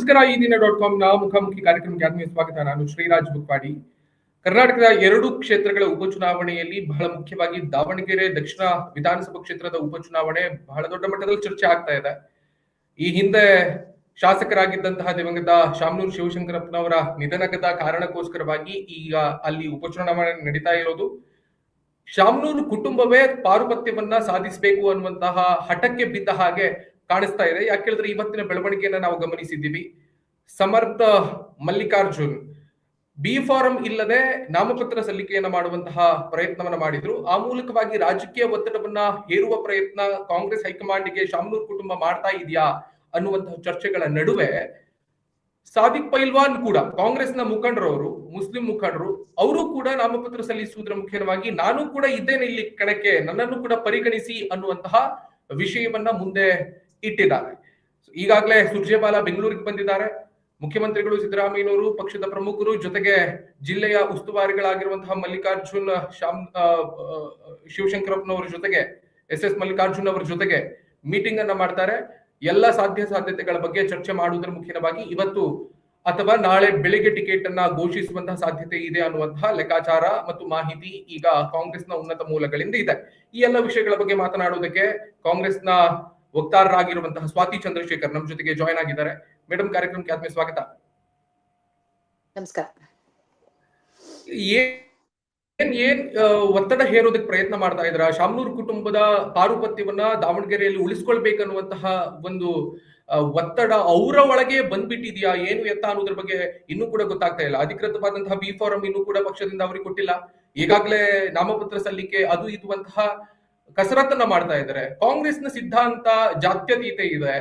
ನಮಸ್ಕಾರ. ಈ ದಿನ .com ನ ಮುಖಾಮುಖಿ ಕಾರ್ಯಕ್ರಮಕ್ಕೆ ಆತ್ಮೀಯ ಸ್ವಾಗತ. ನಾನು ಶ್ರೀರಾಜ್ ಬುಕ್ವಾಡಿ. ಕರ್ನಾಟಕದ 2 ಕ್ಷೇತ್ರಗಳ ಉಪಚುನಾವಣೆಯಲ್ಲಿ ಬಹಳ ಮುಖ್ಯವಾಗಿ ದಾವಣಗೆರೆ ದಕ್ಷಿಣ ವಿಧಾನಸಭಾ ಕ್ಷೇತ್ರದ ಉಪಚುನಾವಣೆ ಬಹಳ ದೊಡ್ಡ ಮಟ್ಟದಲ್ಲಿ ಚರ್ಚೆ ಆಗ್ತಾ ಇದೆ. ಈ ಹಿಂದೆ ಶಾಸಕರಾಗಿದ್ದಂತಹ ದಿವಂಗತ ಶಾಮನೂರು ಶಿವಶಂಕರಪ್ಪನವರ ನಿಧನದ ಕಾರಣಕ್ಕೋಸ್ಕರವಾಗಿ ಈಗ ಅಲ್ಲಿ ಉಪಚುನಾವಣೆ ನಡೀತಾ ಇರೋದು. ಶಾಮನೂರು ಕುಟುಂಬವೇ ಪಾರುಪತ್ಯವನ್ನ ಸಾಧಿಸಬೇಕು ಅನ್ನುವಂತಹ ಹಠಕ್ಕೆ ಬಿದ್ದ ಹಾಗೆ ಕಾಣಿಸ್ತಾ ಇದೆ. ಯಾಕೆ ಹೇಳಿದ್ರೆ ಇವತ್ತಿನ ಬೆಳವಣಿಗೆಯನ್ನ ನಾವು ಗಮನಿಸಿದ್ದೀವಿ. ಸಮರ್ಥ ಮಲ್ಲಿಕಾರ್ಜುನ್ ಬಿ ಫಾರಂ ಇಲ್ಲದೆ ನಾಮಪತ್ರ ಸಲ್ಲಿಕೆಯನ್ನ ಮಾಡುವಂತಹ ಪ್ರಯತ್ನವನ್ನ ಮಾಡಿದ್ರು. ಆ ಮೂಲಕವಾಗಿ ರಾಜಕೀಯ ಒತ್ತಡವನ್ನ ಹೇರುವ ಪ್ರಯತ್ನ ಕಾಂಗ್ರೆಸ್ ಹೈಕಮಾಂಡ್ಗೆ ಶಾಮನೂರು ಕುಟುಂಬ ಮಾಡ್ತಾ ಇದೆಯಾ ಅನ್ನುವಂತಹ ಚರ್ಚೆಗಳ ನಡುವೆ ಸಾದಿಕ್ ಪೈಲ್ವಾನ್ ಕೂಡ ಕಾಂಗ್ರೆಸ್ನ ಮುಖಂಡರವರು, ಮುಸ್ಲಿಂ ಮುಖಂಡರು, ಅವರು ಕೂಡ ನಾಮಪತ್ರ ಸಲ್ಲಿಸುವುದರ ಮುಖ್ಯವಾಗಿ ನಾನು ಕೂಡ ಇದ್ದೇನೆ ಇಲ್ಲಿ ಕಣಕ್ಕೆ, ನನ್ನನ್ನು ಕೂಡ ಪರಿಗಣಿಸಿ ಅನ್ನುವಂತಹ ವಿಷಯವನ್ನ ಮುಂದೆ ಇಟ್ಟಿದ್ದಾರೆ. ಈಗಾಗಲೇ ಸುರ್ಜೇವಾಲಾ ಬೆಂಗಳೂರಿಗೆ ಬಂದಿದ್ದಾರೆ. ಮುಖ್ಯಮಂತ್ರಿಗಳು ಸಿದ್ದರಾಮಯ್ಯನವರು, ಪಕ್ಷದ ಪ್ರಮುಖರು, ಜೊತೆಗೆ ಜಿಲ್ಲೆಯ ಉಸ್ತುವಾರಿಗಳಾಗಿರುವಂತಹ ಮಲ್ಲಿಕಾರ್ಜುನ್ ಶಿವಶಂಕರಪ್ಪನವರ ಜೊತೆಗೆ ಎಸ್ ಮಲ್ಲಿಕಾರ್ಜುನ್ ಅವರ ಜೊತೆಗೆ ಮೀಟಿಂಗ್ ಅನ್ನ ಮಾಡ್ತಾರೆ. ಎಲ್ಲ ಸಾಧ್ಯತೆಗಳ ಬಗ್ಗೆ ಚರ್ಚೆ ಮಾಡುವುದರ ಮುಖ್ಯವಾಗಿ ಇವತ್ತು ಅಥವಾ ನಾಳೆ ಬೆಳಿಗ್ಗೆ ಟಿಕೆಟ್ ಅನ್ನ ಘೋಷಿಸುವಂತಹ ಸಾಧ್ಯತೆ ಇದೆ ಅನ್ನುವಂತಹ ಲೆಕ್ಕಾಚಾರ ಮತ್ತು ಮಾಹಿತಿ ಈಗ ಕಾಂಗ್ರೆಸ್ನ ಉನ್ನತ ಮೂಲಗಳಿಂದ ಇದೆ. ಈ ಎಲ್ಲ ವಿಷಯಗಳ ಬಗ್ಗೆ ಮಾತನಾಡುವುದಕ್ಕೆ ಕಾಂಗ್ರೆಸ್ನ ವಕ್ತಾರರಾಗಿರುವಂತಹ ಸ್ವಾತಿ ಚಂದ್ರಶೇಖರ್ ನಮ್ಮ ಜೊತೆಗೆ ಜಾಯ್ನ್ ಆಗಿದ್ದಾರೆ. ಮೇಡಮ್, ಕಾರ್ಯಕ್ರಮಕ್ಕೆ ಆತ್ಮೀಯ ಸ್ವಾಗತ. ನಮಸ್ಕಾರ. ಏನ್ ಒತ್ತಡ ಹೇರೋದಕ್ಕೆ ಪ್ರಯತ್ನ ಮಾಡ್ತಾ ಇದ್ರ? ಶಾಮನೂರು ಕುಟುಂಬದ ಪಾರುಪತ್ಯವನ್ನ ದಾವಣಗೆರೆಯಲ್ಲಿ ಉಳಿಸ್ಕೊಳ್ಬೇಕನ್ನುವಂತಹ ಒಂದು ಒತ್ತಡ ಅವರ ಒಳಗೆ ಬಂದ್ಬಿಟ್ಟಿದ್ಯಾ, ಏನು ಎತ್ತ ಅನ್ನೋದ್ರ ಬಗ್ಗೆ ಇನ್ನೂ ಕೂಡ ಗೊತ್ತಾಗ್ತಾ ಇಲ್ಲ. ಅಧಿಕೃತವಾದಂತಹ ಬಿ ಫಾರಂ ಇನ್ನೂ ಕೂಡ ಪಕ್ಷದಿಂದ ಅವರಿಗೆ ಕೊಟ್ಟಿಲ್ಲ. ಈಗಾಗಲೇ ನಾಮಪತ್ರ ಸಲ್ಲಿಕೆ ಅದು ಇರುವಂತಹ ಕಸರತ್ತನ್ನ ಮಾಡ್ತಾ ಇದ್ದಾರೆ. ಕಾಂಗ್ರೆಸ್ನ ಸಿದ್ಧಾಂತ ಜಾತ್ಯತೀತೆ ಇದೆ.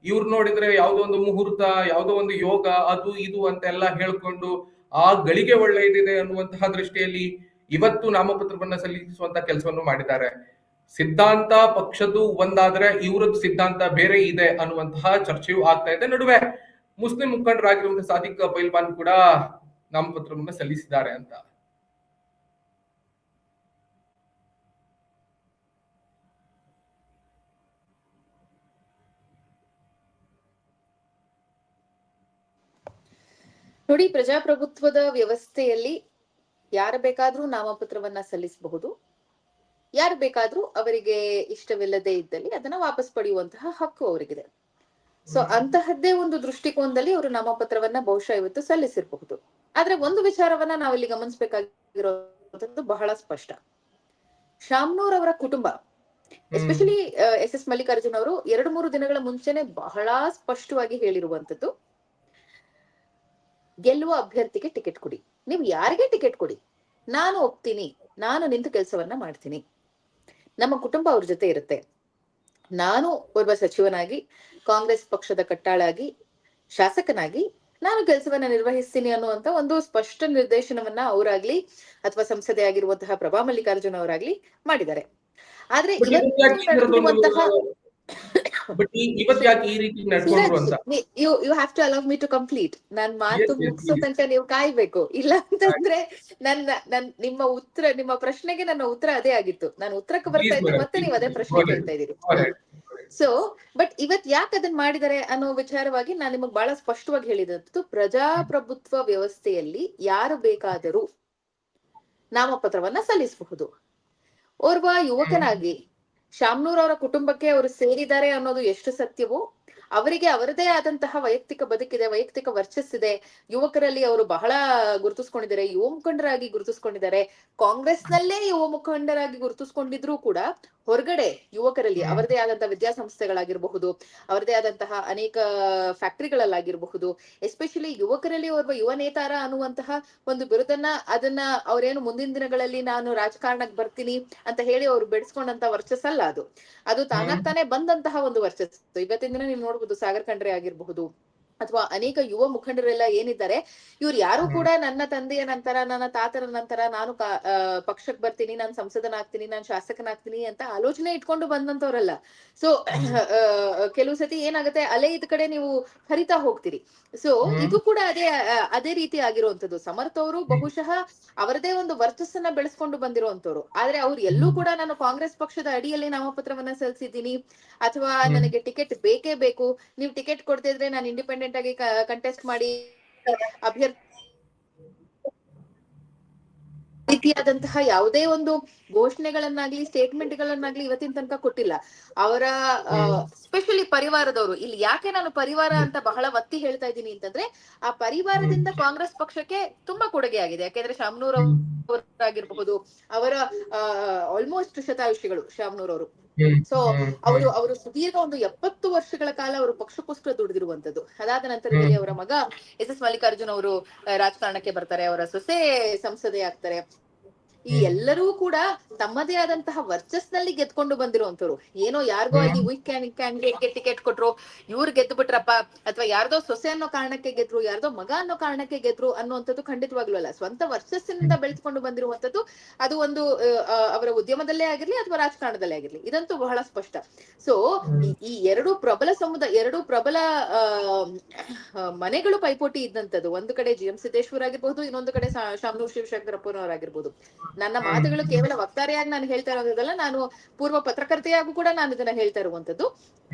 ಇವ್ರು ನೋಡಿದ್ರೆ ಯಾವುದೋ ಒಂದು ಮುಹೂರ್ತ, ಯಾವುದೋ ಒಂದು ಯೋಗ, ಅದು ಇದು ಅಂತೆಲ್ಲ ಹೇಳ್ಕೊಂಡು ಆ ಗಳಿಗೆ ಒಳ್ಳೆಯದಿದೆ ಅನ್ನುವಂತಹ ದೃಷ್ಟಿಯಲ್ಲಿ ಇವತ್ತು ನಾಮಪತ್ರವನ್ನ ಸಲ್ಲಿಸುವಂತ ಕೆಲಸವನ್ನು ಮಾಡಿದ್ದಾರೆ. ಸಿದ್ಧಾಂತ ಪಕ್ಷದ್ದು ಒಂದಾದ್ರೆ ಇವರದ್ದು ಸಿದ್ಧಾಂತ ಬೇರೆ ಇದೆ ಅನ್ನುವಂತಹ ಚರ್ಚೆಯೂ ಆಗ್ತಾ ಇದೆ. ನಡುವೆ ಮುಸ್ಲಿಂ ಮುಖಂಡರಾಗಿರುವಂತಹ ಸಾದಿಕ್ ಪೈಲ್ವಾನ್ ಕೂಡ ನಾಮಪತ್ರವನ್ನ ಸಲ್ಲಿಸಿದ್ದಾರೆ ಅಂತ. ನೋಡಿ, ಪ್ರಜಾಪ್ರಭುತ್ವದ ವ್ಯವಸ್ಥೆಯಲ್ಲಿ ಯಾರು ಬೇಕಾದ್ರೂ ನಾಮಪತ್ರವನ್ನ ಸಲ್ಲಿಸಬಹುದು. ಯಾರು ಬೇಕಾದ್ರೂ ಅವರಿಗೆ ಇಷ್ಟವಿಲ್ಲದೆ ಇದ್ದಲ್ಲಿ ಅದನ್ನ ವಾಪಸ್ ಪಡೆಯುವಂತಹ ಹಕ್ಕು ಅವರಿಗಿದೆ. ಸೊ ಅಂತಹದ್ದೇ ಒಂದು ದೃಷ್ಟಿಕೋನದಲ್ಲಿ ಅವರು ನಾಮಪತ್ರವನ್ನ ಬಹುಶಃ ಇವತ್ತು ಸಲ್ಲಿಸಿರಬಹುದು. ಆದ್ರೆ ಒಂದು ವಿಚಾರವನ್ನ ನಾವಿಲ್ಲಿ ಗಮನಿಸಬೇಕಾಗಿರೋದು ಬಹಳ ಸ್ಪಷ್ಟ. ಶಾಮನೂರ್ ಅವರ ಕುಟುಂಬ, ಎಸ್ಪೆಷಲಿ ಎಸ್ ಮಲ್ಲಿಕಾರ್ಜುನ್ ಅವರು 2-3 ದಿನಗಳ ಮುಂಚೆನೆ ಬಹಳ ಸ್ಪಷ್ಟವಾಗಿ ಹೇಳಿರುವಂತದ್ದು, ಗೆಲ್ಲುವ ಅಭ್ಯರ್ಥಿಗೆ ಟಿಕೆಟ್ ಕೊಡಿ, ನೀವು ಯಾರಿಗೆ ಟಿಕೆಟ್ ಕೊಡಿ, ನಾನು ಒಪ್ತೀನಿ, ನಾನು ನಿಂತು ಕೆಲಸವನ್ನ ಮಾಡ್ತೀನಿ, ನಮ್ಮ ಕುಟುಂಬ ಅವ್ರ ಜೊತೆ ಇರುತ್ತೆ, ನಾನು ಒಬ್ಬ ಸಚಿವನಾಗಿ, ಕಾಂಗ್ರೆಸ್ ಪಕ್ಷದ ಕಟ್ಟಾಳಾಗಿ, ಶಾಸಕನಾಗಿ ನಾನು ಕೆಲಸವನ್ನ ನಿರ್ವಹಿಸ್ತೀನಿ ಅನ್ನುವಂತ ಒಂದು ಸ್ಪಷ್ಟ ನಿರ್ದೇಶನವನ್ನ ಅವರಾಗ್ಲಿ ಅಥವಾ ಸಂಸದೆ ಆಗಿರುವಂತಹ ಪ್ರಭಾ ಮಲ್ಲಿಕಾರ್ಜುನ್ ಅವರಾಗ್ಲಿ ಮಾಡಿದ್ದಾರೆ. ಆದ್ರೆ you have to allow me to complete. ನಾನ್ ಮಾತು ಮುಗಿಸೋ ತನಕ ನೀವು ಕಾಯ್ಬೇಕು. ಇಲ್ಲ ಅಂತಂದ್ರೆ ನಿಮ್ಮ ಪ್ರಶ್ನೆಗೆ ನನ್ನ ಉತ್ತರ ಅದೇ ಆಗಿತ್ತು. ನಾನು ಉತ್ತರಕ್ಕೆ ಬರ್ತಾ ಇದ್ದೀನಿ, ಮತ್ತೆ ನೀವು ಅದೇ ಪ್ರಶ್ನೆ ಕೇಳ್ತಾ ಇದ್ದೀರಿ. ಸೊ ಬಟ್ ಇವತ್ ಯಾಕೆ ಅದನ್ನ ಮಾಡಿದ್ದಾರೆ ಅನ್ನೋ ವಿಚಾರವಾಗಿ ನಾನು ನಿಮಗ್ ಬಹಳ ಸ್ಪಷ್ಟವಾಗಿ ಹೇಳಿದಂತದ್ದು, ಪ್ರಜಾಪ್ರಭುತ್ವ ವ್ಯವಸ್ಥೆಯಲ್ಲಿ ಯಾರು ಬೇಕಾದರೂ ನಾಮಪತ್ರವನ್ನ ಸಲ್ಲಿಸಬಹುದು. ಓರ್ವ ಯುವಕನಾಗಿ ಶಾಮನೂರ್ ಅವರ ಕುಟುಂಬಕ್ಕೆ ಅವರು ಸೇರಿದ್ದಾರೆ ಅನ್ನೋದು ಎಷ್ಟು ಸತ್ಯವೋ, ಅವರಿಗೆ ಅವರದೇ ಆದಂತಹ ವೈಯಕ್ತಿಕ ಬದುಕಿದೆ, ವೈಯಕ್ತಿಕ ವರ್ಚಸ್ಸಿದೆ. ಯುವಕರಲ್ಲಿ ಅವರು ಬಹಳ ಗುರುತಿಸ್ಕೊಂಡಿದ್ದಾರೆ, ಯುವ ಮುಖಂಡರಾಗಿ ಗುರುತಿಸ್ಕೊಂಡಿದ್ದಾರೆ. ಕಾಂಗ್ರೆಸ್ನಲ್ಲೇ ಯುವ ಮುಖಂಡರಾಗಿ ಗುರುತಿಸ್ಕೊಂಡಿದ್ರು ಕೂಡ ಹೊರಗಡೆ ಯುವಕರಲ್ಲಿ ಅವರದೇ ಆದಂತಹ ವಿದ್ಯಾಸಂಸ್ಥೆಗಳಾಗಿರಬಹುದು, ಅವರದೇ ಆದಂತಹ ಅನೇಕ ಫ್ಯಾಕ್ಟರಿಗಳಲ್ಲಾಗಿರಬಹುದು, ಎಸ್ಪೆಷಲಿ ಯುವಕರಲ್ಲಿ ಒಬ್ಬ ಯುವ ನೇತಾರ ಅನ್ನುವಂತಹ ಒಂದು ಬಿರುದನ್ನ, ಅದನ್ನ ಅವ್ರೇನು ಮುಂದಿನ ದಿನಗಳಲ್ಲಿ ನಾನು ರಾಜಕಾರಣಕ್ಕೆ ಬರ್ತೀನಿ ಅಂತ ಹೇಳಿ ಅವ್ರು ಬೆಳೆಸ್ಕೊಂಡಂತ ವರ್ಚಸ್ಸಲ್ಲ ಅದು ತಾನಾಗ್ತಾನೆ ಬಂದಂತಹ ಒಂದು ವರ್ಚಸ್ಸು. ಇವತ್ತಿನ ದಿನ ನೀವು ನೋಡ್ಬೋದು, ಸಾಗರ್ ಖಂಡ್ರೆ ಆಗಿರಬಹುದು ಅಥವಾ ಅನೇಕ ಯುವ ಮುಖಂಡರೆಲ್ಲ ಏನಿದ್ದಾರೆ, ಇವ್ರು ಯಾರು ಕೂಡ ನನ್ನ ತಂದೆಯ ನಂತರ, ನನ್ನ ತಾತನ ನಂತರ ನಾನು ಪಕ್ಷಕ್ಕೆ ಬರ್ತೀನಿ, ನಾನು ಸಂಸದನಾಗ್ತೀನಿ, ನಾನು ಶಾಸಕನಾಗ್ತೀನಿ ಅಂತ ಆಲೋಚನೆ ಇಟ್ಕೊಂಡು ಬಂದಂತವ್ರಲ್ಲ. ಸೊ ಕೆಲವು ಸತಿ ಏನಾಗುತ್ತೆ, ಅಲೆ ಇದ್ ಕಡೆ ನೀವು ಹರಿತಾ ಹೋಗ್ತೀರಿ. ಸೊ ಇದು ಕೂಡ ಅದೇ ರೀತಿ ಆಗಿರುವಂತದ್ದು. ಸಮರ್ಥ ಅವರು ಬಹುಶಃ ಅವರದೇ ಒಂದು ವರ್ಚಸ್ಸನ್ನ ಬೆಳೆಸ್ಕೊಂಡು ಬಂದಿರುವಂತವ್ರು. ಆದ್ರೆ ಅವ್ರು ಎಲ್ಲೂ ಕೂಡ ನಾನು ಕಾಂಗ್ರೆಸ್ ಪಕ್ಷದ ಅಡಿಯಲ್ಲಿ ನಾಮಪತ್ರವನ್ನ ಸಲ್ಲಿಸಿದ್ದೀನಿ ಅಥವಾ ನನಗೆ ಟಿಕೆಟ್ ಬೇಕೇ ಬೇಕು, ನೀವು ಟಿಕೆಟ್ ಕೊಡ್ತಾ ಇದ್ರೆ ನಾನು ಇಂಡಿಪೆಂಡೆಂಟ್ ಇಂಡಿಪೆಂಡೆಂಟ್ ಆಗಿ ಕಂಟೆಸ್ಟ್ ಮಾಡಿ ಅಭ್ಯರ್ಥಿ ರೀತಿಯಾದಂತಹ ಯಾವುದೇ ಒಂದು ಘೋಷಣೆಗಳನ್ನಾಗ್ಲಿ ಸ್ಟೇಟ್ಮೆಂಟ್ ಗಳನ್ನಾಗ್ಲಿ ಇವತ್ತಿನ ತನಕ ಕೊಟ್ಟಿಲ್ಲ. ಅವರ ಸ್ಪೆಷಲಿ ಪರಿವಾರದವರು, ಇಲ್ಲಿ ಯಾಕೆ ನಾನು ಪರಿವಾರ ಅಂತ ಬಹಳ ಒತ್ತಿ ಹೇಳ್ತಾ ಇದ್ದೀನಿ ಅಂತಂದ್ರೆ, ಆ ಪರಿವಾರದಿಂದ ಕಾಂಗ್ರೆಸ್ ಪಕ್ಷಕ್ಕೆ ತುಂಬಾ ಕೊಡುಗೆ ಆಗಿದೆ. ಯಾಕೆಂದ್ರೆ ಶಾಮನೂರ್ ಅವರಾಗಿರ್ಬಹುದು, ಅವರ ಆಲ್ಮೋಸ್ಟ್ ಶತಾಯುಷಿಗಳು ಶಾಮನೂರ್ ಅವರು. ಸೊ ಅವರು ಸುದೀರ್ಘ ಒಂದು 70 ವರ್ಷಗಳ ಕಾಲ ಅವರು ಪಕ್ಷಕ್ಕೋಸ್ಕರ ದುಡಿದಿರುವಂತದ್ದು. ಅದಾದ ನಂತರದಲ್ಲಿ ಅವರ ಮಗ ಎಸ್ ಮಲ್ಲಿಕಾರ್ಜುನ್ ಅವರು ರಾಜಕಾರಣಕ್ಕೆ ಬರ್ತಾರೆ, ಅವರ ಸೊಸೆ ಸಂಸದೆ ಆಗ್ತಾರೆ. ಈ ಎಲ್ಲರೂ ಕೂಡ ತಮ್ಮದೇ ಆದಂತಹ ವರ್ಚಸ್ನಲ್ಲಿ ಗೆದ್ಕೊಂಡು ಬಂದಿರುವಂತವ್ರು. ಏನೋ ಯಾರಿಗೋ ಅಲ್ಲಿ ವೀಕ್ ಕ್ಯಾಂಡಿಡೇಟ್ಗೆ ಟಿಕೆಟ್ ಕೊಟ್ರು, ಇವ್ರು ಗೆದ್ದು ಬಿಟ್ರಪ್ಪ, ಅಥವಾ ಯಾರ್ದೋ ಸೊಸೆ ಅನ್ನೋ ಕಾರಣಕ್ಕೆ ಗೆದ್ರು, ಯಾರ್ದೋ ಮಗ ಅನ್ನೋ ಕಾರಣಕ್ಕೆ ಗೆದ್ರು ಅನ್ನುವಂಥದ್ದು ಖಂಡಿತವಾಗ್ಲೂ ಅಲ್ಲ. ಸ್ವಂತ ವರ್ಚಸ್ಸಿನಿಂದ ಬೆಳೆಸ್ಕೊಂಡು ಬಂದಿರುವಂತದ್ದು. ಅದು ಒಂದು ಅವರ ಉದ್ಯಮದಲ್ಲೇ ಆಗಿರ್ಲಿ ಅಥವಾ ರಾಜಕಾರಣದಲ್ಲೇ ಆಗಿರ್ಲಿ, ಇದಂತೂ ಬಹಳ ಸ್ಪಷ್ಟ. ಸೊ ಈ ಎರಡು ಪ್ರಬಲ ಮನೆಗಳು ಪೈಪೋಟಿ ಇದ್ದಂಥದ್ದು. ಒಂದು ಕಡೆ GM ಸಿದ್ದೇಶ್ವರ್ ಆಗಿರ್ಬಹುದು, ಇನ್ನೊಂದು ಕಡೆ ಶಾಮನೂರ್ ಶಿವಶಂಕರಪ್ಪನವರಾಗಿರ್ಬೋದು. ನನ್ನ ಮಾತುಗಳು ಕೇವಲ ವಕ್ತಾರೆಯಾಗಿ ನಾನು ಹೇಳ್ತಾ ಇರೋದಲ್ಲ, ನಾನು ಪೂರ್ವ ಪತ್ರಕರ್ತೆಯಾಗೂ ಕೂಡ ನಾನು ಇದನ್ನ ಹೇಳ್ತಾ ಇರುವಂತದ್ದು.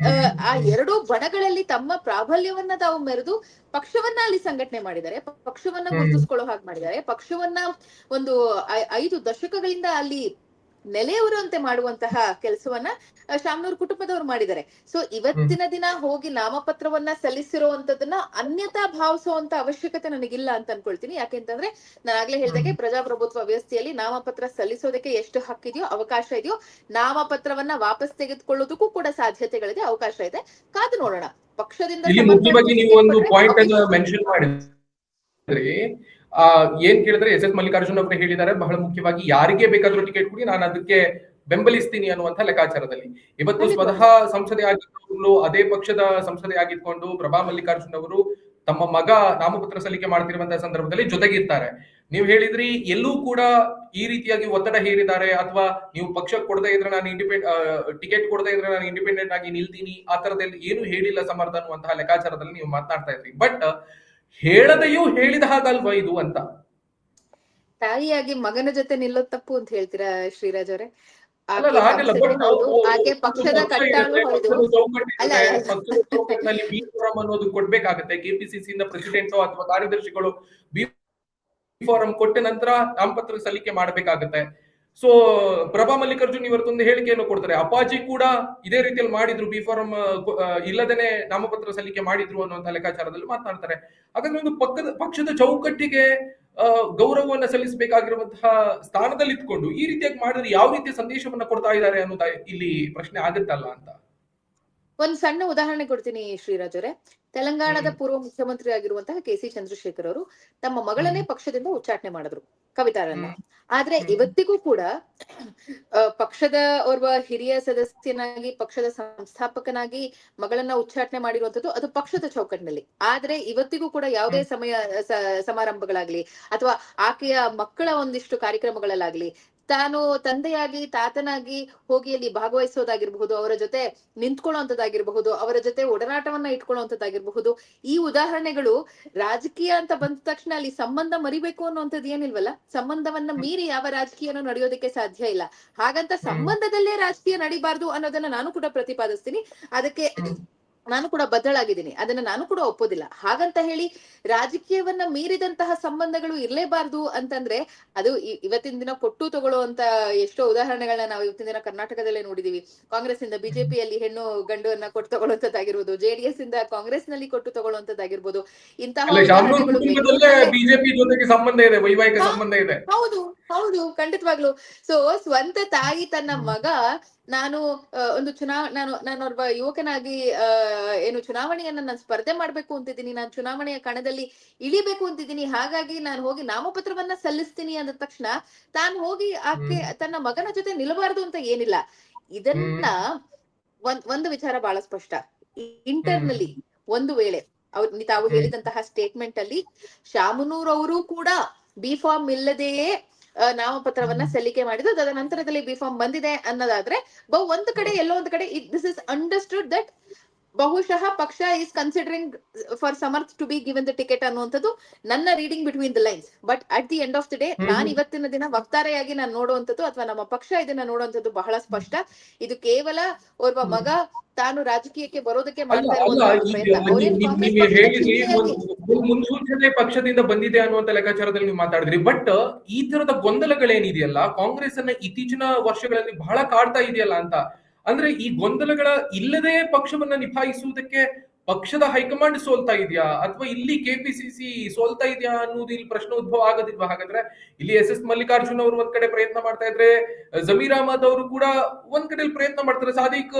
ಆ ಎರಡೂ ಬಣಗಳಲ್ಲಿ ತಮ್ಮ ಪ್ರಾಬಲ್ಯವನ್ನ ತಾವು ಮೆರೆದು ಪಕ್ಷವನ್ನ ಅಲ್ಲಿ ಸಂಘಟನೆ ಮಾಡಿದ್ದಾರೆ, ಪಕ್ಷವನ್ನ ಗುರುತಿಸ್ಕೊಳ್ಳೋ ಹಾಗೆ ಮಾಡಿದ್ದಾರೆ, ಪಕ್ಷವನ್ನ ಒಂದು 5 ದಶಕಗಳಿಂದ ಅಲ್ಲಿ ನೆಲೆಯೂರುವಂತೆ ಮಾಡುವಂತಹ ಕೆಲಸವನ್ನ ಶಾಮನೂರ್ ಕುಟುಂಬದವರು ಮಾಡಿದ್ದಾರೆ. ಸೊ ಇವತ್ತಿನ ದಿನ ಹೋಗಿ ನಾಮಪತ್ರವನ್ನ ಸಲ್ಲಿಸಿರುವಂತದನ್ನ ಅನ್ಯತಾ ಭಾವಿಸುವಂತ ಅವಶ್ಯಕತೆ ನನಗಿಲ್ಲ ಅಂತ ಅನ್ಕೊಳ್ತೀನಿ. ಯಾಕೆಂತಂದ್ರೆ ನಾನು ಆಗ್ಲೇ ಹೇಳ್ದಾಗೆ ಪ್ರಜಾಪ್ರಭುತ್ವ ವ್ಯವಸ್ಥೆಯಲ್ಲಿ ನಾಮಪತ್ರ ಸಲ್ಲಿಸೋದಕ್ಕೆ ಎಷ್ಟು ಹಕ್ಕಿದೆಯೋ, ಅವಕಾಶ ಇದೆಯೋ, ನಾಮಪತ್ರವನ್ನ ವಾಪಸ್ ತೆಗೆದುಕೊಳ್ಳೋದಕ್ಕೂ ಕೂಡ ಸಾಧ್ಯತೆಗಳಿದೆ, ಅವಕಾಶ ಇದೆ. ಕಾದು ನೋಡೋಣ. ಪಕ್ಷದಿಂದ ನೀವು ಒಂದು ಪಾಯಿಂಟ್ ಅನ್ನು ಮೆನ್ಷನ್ ಮಾಡಿದ್ರಿ. ಏನ್ ಕೇಳಿದ್ರೆ ಎಸ್ ಮಲ್ಲಿಕಾರ್ಜುನ್ ಅವರು ಹೇಳಿದ್ದಾರೆ, ಬಹಳ ಮುಖ್ಯವಾಗಿ ಯಾರಿಗೆ ಬೇಕಾದ್ರೂ ಟಿಕೆಟ್ ಕೊಡಿ, ನಾನು ಅದಕ್ಕೆ ಬೆಂಬಲಿಸ್ತೀನಿ ಅನ್ನುವಂತ ಲೆಕ್ಕಾಚಾರದಲ್ಲಿ. ಇವತ್ತು ಸ್ವತಃ ಸಂಸದೆ ಆಗಿದ್ಕೊಂಡು, ಅದೇ ಪಕ್ಷದ ಸಂಸದೆ ಆಗಿದ್ಕೊಂಡು ಪ್ರಭಾ ಮಲ್ಲಿಕಾರ್ಜುನ್ ಅವರು ತಮ್ಮ ಮಗ ನಾಮಪತ್ರ ಸಲ್ಲಿಕೆ ಮಾಡ್ತಿರುವಂತಹ ಸಂದರ್ಭದಲ್ಲಿ ಜೊತೆಗಿರ್ತಾರೆ. ನೀವು ಹೇಳಿದ್ರಿ ಎಲ್ಲೂ ಕೂಡ ಈ ರೀತಿಯಾಗಿ ಒತ್ತಡ ಹೇರಿದ್ದಾರೆ, ಅಥವಾ ನೀವು ಪಕ್ಷಕ್ಕೆ ಕೊಡದೇ ಇದ್ರೆ ನಾನು ಟಿಕೆಟ್ ಕೊಡದೇ ಇದ್ರೆ ನಾನು ಇಂಡಿಪೆಂಡೆಂಟ್ ಆಗಿ ನಿಲ್ತೀನಿ, ಆ ತರದಲ್ಲಿ ಏನು ಹೇಳಿಲ್ಲ ಸಮರ್ಥ ಅನ್ನುವಂತಹ ಲೆಕ್ಕಾಚಾರದಲ್ಲಿ ನೀವು ಮಾತನಾಡ್ತಾ ಇದ್ರಿ. ಬಟ್ ಹೇಳದೆಯೂ ಹೇಳಿದ ಹಾಗಲ್ವಾ ಇದು ಅಂತ? ತಾಯಿಯಾಗಿ ಮಗನ ಜೊತೆ ನಿಲ್ಲೋದ್ ತಪ್ಪು ಅಂತ ಹೇಳ್ತೀರಾ ಶ್ರೀರಾಜ್ ಅವರೇ? ಪಕ್ಷದ ಕಟ್ಟಾಳು ಬಿ ಫಾರಂ ಅನ್ನೋದು ಕೊಡ್ಬೇಕಾಗತ್ತೆ. KPCC ಇಂದ ಪ್ರೆಸಿಡೆಂಟ್ ಅಥವಾ ಕಾರ್ಯದರ್ಶಿಗಳು ಬಿ ಫಾರಂ ಕೊಟ್ಟ ನಂತರ ನಾಮಪತ್ರ ಸಲ್ಲಿಕೆ ಮಾಡಬೇಕಾಗತ್ತೆ. ಸೊ ಪ್ರಭಾ ಮಲ್ಲಿಕಾರ್ಜುನ್ ಇವತ್ತೊಂದು ಹೇಳಿಕೆಯನ್ನು ಕೊಡ್ತಾರೆ, ಅಪ್ಪಾಜಿ ಕೂಡ ಇದೇ ರೀತಿಯಲ್ಲಿ ಮಾಡಿದ್ರು, ಬಿ ಫಾರಂ ಇಲ್ಲದೇನೆ ನಾಮಪತ್ರ ಸಲ್ಲಿಕೆ ಮಾಡಿದ್ರು ಅನ್ನುವಂತ ಲೆಕ್ಕಾಚಾರದಲ್ಲಿ ಮಾತನಾಡ್ತಾರೆ. ಹಾಗಾದ್ರೆ ಒಂದು ಪಕ್ಷದ ಚೌಕಟ್ಟಿಗೆ ಗೌರವವನ್ನ ಸಲ್ಲಿಸಬೇಕಾಗಿರುವಂತಹ ಸ್ಥಾನದಲ್ಲಿ ಇಟ್ಕೊಂಡು ಈ ರೀತಿಯಾಗಿ ಮಾಡಿದ್ರೆ ಯಾವ ರೀತಿಯ ಸಂದೇಶವನ್ನ ಕೊಡ್ತಾ ಇದ್ದಾರೆ ಅನ್ನೋದ ಇಲ್ಲಿ ಪ್ರಶ್ನೆ ಆಗುತ್ತಲ್ಲ ಅಂತ. ಒಂದ್ ಸಣ್ಣ ಉದಾಹರಣೆ ಕೊಡ್ತೀನಿ ಶ್ರೀರಾಜ್ ಅವರೇ. ತೆಲಂಗಾಣದ ಪೂರ್ವ ಮುಖ್ಯಮಂತ್ರಿ ಆಗಿರುವಂತಹ KC ಚಂದ್ರಶೇಖರ್ ಅವರು ತಮ್ಮ ಮಗಳನ್ನೇ ಪಕ್ಷದಿಂದ ಉಚ್ಚಾಟನೆ ಮಾಡಿದ್ರು, ಕವಿತಾರನ್ನ. ಆದ್ರೆ ಇವತ್ತಿಗೂ ಕೂಡ ಪಕ್ಷದ ಓರ್ವ ಹಿರಿಯ ಸದಸ್ಯನಾಗಿ, ಪಕ್ಷದ ಸಂಸ್ಥಾಪಕನಾಗಿ ಮಗಳನ್ನ ಉಚ್ಚಾಟನೆ ಮಾಡಿರುವಂತದ್ದು ಅದು ಪಕ್ಷದ ಚೌಕಟ್ಟಿನಲ್ಲಿ. ಆದ್ರೆ ಇವತ್ತಿಗೂ ಕೂಡ ಯಾವುದೇ ಸಮಾರಂಭಗಳಾಗ್ಲಿ ಅಥವಾ ಆಕೆಯ ಮಕ್ಕಳ ಒಂದಿಷ್ಟು ಕಾರ್ಯಕ್ರಮಗಳಲ್ಲಾಗ್ಲಿ ತಾನು ತಂದೆಯಾಗಿ ತಾತನಾಗಿ ಹೋಗಿ ಅಲ್ಲಿ ಭಾಗವಹಿಸೋದಾಗಿರ್ಬಹುದು, ಅವರ ಜೊತೆ ನಿಂತ್ಕೊಳ್ಳುವಂತದ್ದಾಗಿರ್ಬಹುದು, ಅವರ ಜೊತೆ ಒಡನಾಟವನ್ನ ಇಟ್ಕೊಳ್ಳುವಂತದ್ದಾಗಿರ್ಬಹುದು. ಈ ಉದಾಹರಣೆಗಳು ರಾಜಕೀಯ ಅಂತ ಬಂದ ತಕ್ಷಣ ಅಲ್ಲಿ ಸಂಬಂಧ ಮರಿಬೇಕು ಅನ್ನುವಂಥದ್ದು ಏನಿಲ್ವಲ್ಲ. ಸಂಬಂಧವನ್ನ ಮೀರಿ ಯಾವ ರಾಜಕೀಯನೂ ನಡೆಯೋದಕ್ಕೆ ಸಾಧ್ಯ ಇಲ್ಲ. ಹಾಗಂತ ಸಂಬಂಧದಲ್ಲೇ ರಾಜಕೀಯ ನಡಿಬಾರ್ದು ಅನ್ನೋದನ್ನ ನಾನು ಕೂಡ ಪ್ರತಿಪಾದಿಸ್ತೀನಿ. ಅದಕ್ಕೆ ನಾನು ಕೂಡ ಬದ್ಧಳಾಗಿದ್ದೀನಿ, ಅದನ್ನ ನಾನು ಕೂಡ ಒಪ್ಪೋದಿಲ್ಲ. ಹಾಗಂತ ಹೇಳಿ ರಾಜಕೀಯವನ್ನ ಮೀರಿದಂತಹ ಸಂಬಂಧಗಳು ಇರ್ಲೇಬಾರ್ದು ಅಂತಂದ್ರೆ ಅದು ಇವತ್ತಿನ ದಿನ ಕೊಟ್ಟು ತಗೊಳ್ಳುವಂತ ಎಷ್ಟೋ ಉದಾಹರಣೆಗಳನ್ನ ನಾವು ಇವತ್ತಿನ ದಿನ ಕರ್ನಾಟಕದಲ್ಲೇ ನೋಡಿದೀವಿ. ಕಾಂಗ್ರೆಸ್ ಇಂದ ಬಿಜೆಪಿಯಲ್ಲಿ ಹೆಣ್ಣು ಗಂಡನ್ನ ಕೊಟ್ಟು ತಗೊಳ್ಳುವಂತದ್ದಾಗಿರ್ಬೋದು, JDS ಇಂದ ಕಾಂಗ್ರೆಸ್ ನಲ್ಲಿ ಕೊಟ್ಟು ತಗೊಳ್ಳುವಂತದ್ದಾಗಿರ್ಬೋದು. ಇಂತಹ ಬಿಜೆಪಿ ಜೊತೆಗೆ ಸಂಬಂಧ ಇದೆ, ವೈವಾಹಿಕ ಸಂಬಂಧ ಇದೆ. ಹೌದು ಹೌದು, ಖಂಡಿತವಾಗ್ಲು. ಸೊ ಸ್ವಂತ ತಾಯಿ ತನ್ನ ಮಗ ನಾನು ಒಂದು ನಾನೊಬ್ಬ ಯುವಕನಾಗಿ ಏನು ಚುನಾವಣೆಯನ್ನ ನಾನು ಸ್ಪರ್ಧೆ ಮಾಡ್ಬೇಕು ಅಂತಿದ್ದೀನಿ, ನಾನು ಚುನಾವಣೆಯ ಕಣದಲ್ಲಿ ಇಳಿಬೇಕು ಅಂತಿದ್ದೀನಿ, ಹಾಗಾಗಿ ನಾನು ಹೋಗಿ ನಾಮಪತ್ರವನ್ನ ಸಲ್ಲಿಸ್ತೀನಿ ಅಂದ ತಕ್ಷಣ ತಾನು ಹೋಗಿ ಆಕೆ ತನ್ನ ಮಗನ ಜೊತೆ ನಿಲ್ಲಬಾರದು ಅಂತ ಏನಿಲ್ಲ. ಇದನ್ನ ಒಂದು ವಿಚಾರ ಬಹಳ ಸ್ಪಷ್ಟ. ಇಂಟರ್ನಲ್ಲಿ ಒಂದು ವೇಳೆ ತಾವು ಹೇಳಿದಂತಹ ಸ್ಟೇಟ್ಮೆಂಟ್ ಅಲ್ಲಿ ಶಾಮನೂರ್ ಅವರು ಕೂಡ ಬಿ ಫಾರ್ಮ್ ಇಲ್ಲದೆಯೇ ನಾಮಪತ್ರವನ್ನ ಸಲ್ಲಿಕೆ ಮಾಡಿದ್ದು, ಅದರ ನಂತರದಲ್ಲಿ ಬಿ ಫಾರ್ಮ್ ಬಂದಿದೆ ಅನ್ನೋದಾದ್ರೆ ಒಂದು ಕಡೆ ಎಲ್ಲೋ ಒಂದು ಕಡೆ ದಿಸ್ ಇಸ್ ಅಂಡರ್ಸ್ಟುಡ್ ದಟ್ ಬಹುಶಃ ಪಕ್ಷ is considering for Samarth to be given the ticket ಅನ್ನುವಂಥದ್ದು ನನ್ನ reading between the lines. But at the end of the day ನಾನು ಇವತ್ತಿನ ದಿನ ವಕ್ತಾರೆಯಾಗಿ ನಾನು ನೋಡುವಂಥದ್ದು ಅಥವಾ ನಮ್ಮ ಪಕ್ಷ ಇದನ್ನ ನೋಡುವಂಥದ್ದು ಬಹಳ ಸ್ಪಷ್ಟ. ಇದು ಕೇವಲ ಓರ್ವ ಮಗ ತಾನು ರಾಜಕೀಯಕ್ಕೆ ಬರೋದಕ್ಕೆ ಮಾಡ್ತಾ ಇರುವಂತಹ ಪ್ರಯತ್ನ. ನೀವು ಹೇಳಿದ್ರಿ ಮುನ್ಸೂಚನೆ ಪಕ್ಷದಿಂದ ಬಂದಿದೆ ಅನ್ನುವಂತ ಲೆಕ್ಕಾಚಾರದಲ್ಲಿ ನೀವು ಮಾತಾಡಿದ್ರಿ. ಬಟ್ ಈ ತರದ ಗೊಂದಲಗಳೇನಿದೆಯಲ್ಲ ಕಾಂಗ್ರೆಸ್ ಅನ್ನ ಇತ್ತೀಚಿನ ವರ್ಷಗಳಲ್ಲಿ ಬಹಳ ಕಾಡ್ತಾ ಇದೆಯಲ್ಲ ಅಂತ. ಅಂದ್ರೆ ಈ ಗೊಂದಲಗಳ ಇಲ್ಲದೆ ಪಕ್ಷವನ್ನ ನಿಭಾಯಿಸುವುದಕ್ಕೆ ಪಕ್ಷದ ಹೈಕಮಾಂಡ್ ಸೋಲ್ತಾ ಇದೆಯಾ ಅಥವಾ ಇಲ್ಲಿ ಕೆಪಿಸಿಸಿ ಸೋಲ್ತಾ ಇದೆಯಾ ಅನ್ನೋದು ಇಲ್ಲಿ ಪ್ರಶ್ನೆ ಉದ್ಭವ ಆಗೋದಿಲ್ವಾ? ಹಾಗಾದ್ರೆ ಇಲ್ಲಿ ಎಸ್ ಮಲ್ಲಿಕಾರ್ಜುನ್ ಅವರು ಒಂದ್ ಕಡೆ ಪ್ರಯತ್ನ ಮಾಡ್ತಾ ಇದ್ರೆ, ಜಮೀರ್ ಅಹಮದ್ ಅವರು ಕೂಡ ಒಂದ್ ಕಡೆ ಪ್ರಯತ್ನ ಮಾಡ್ತಾರೆ. ಸಾದಿಕ್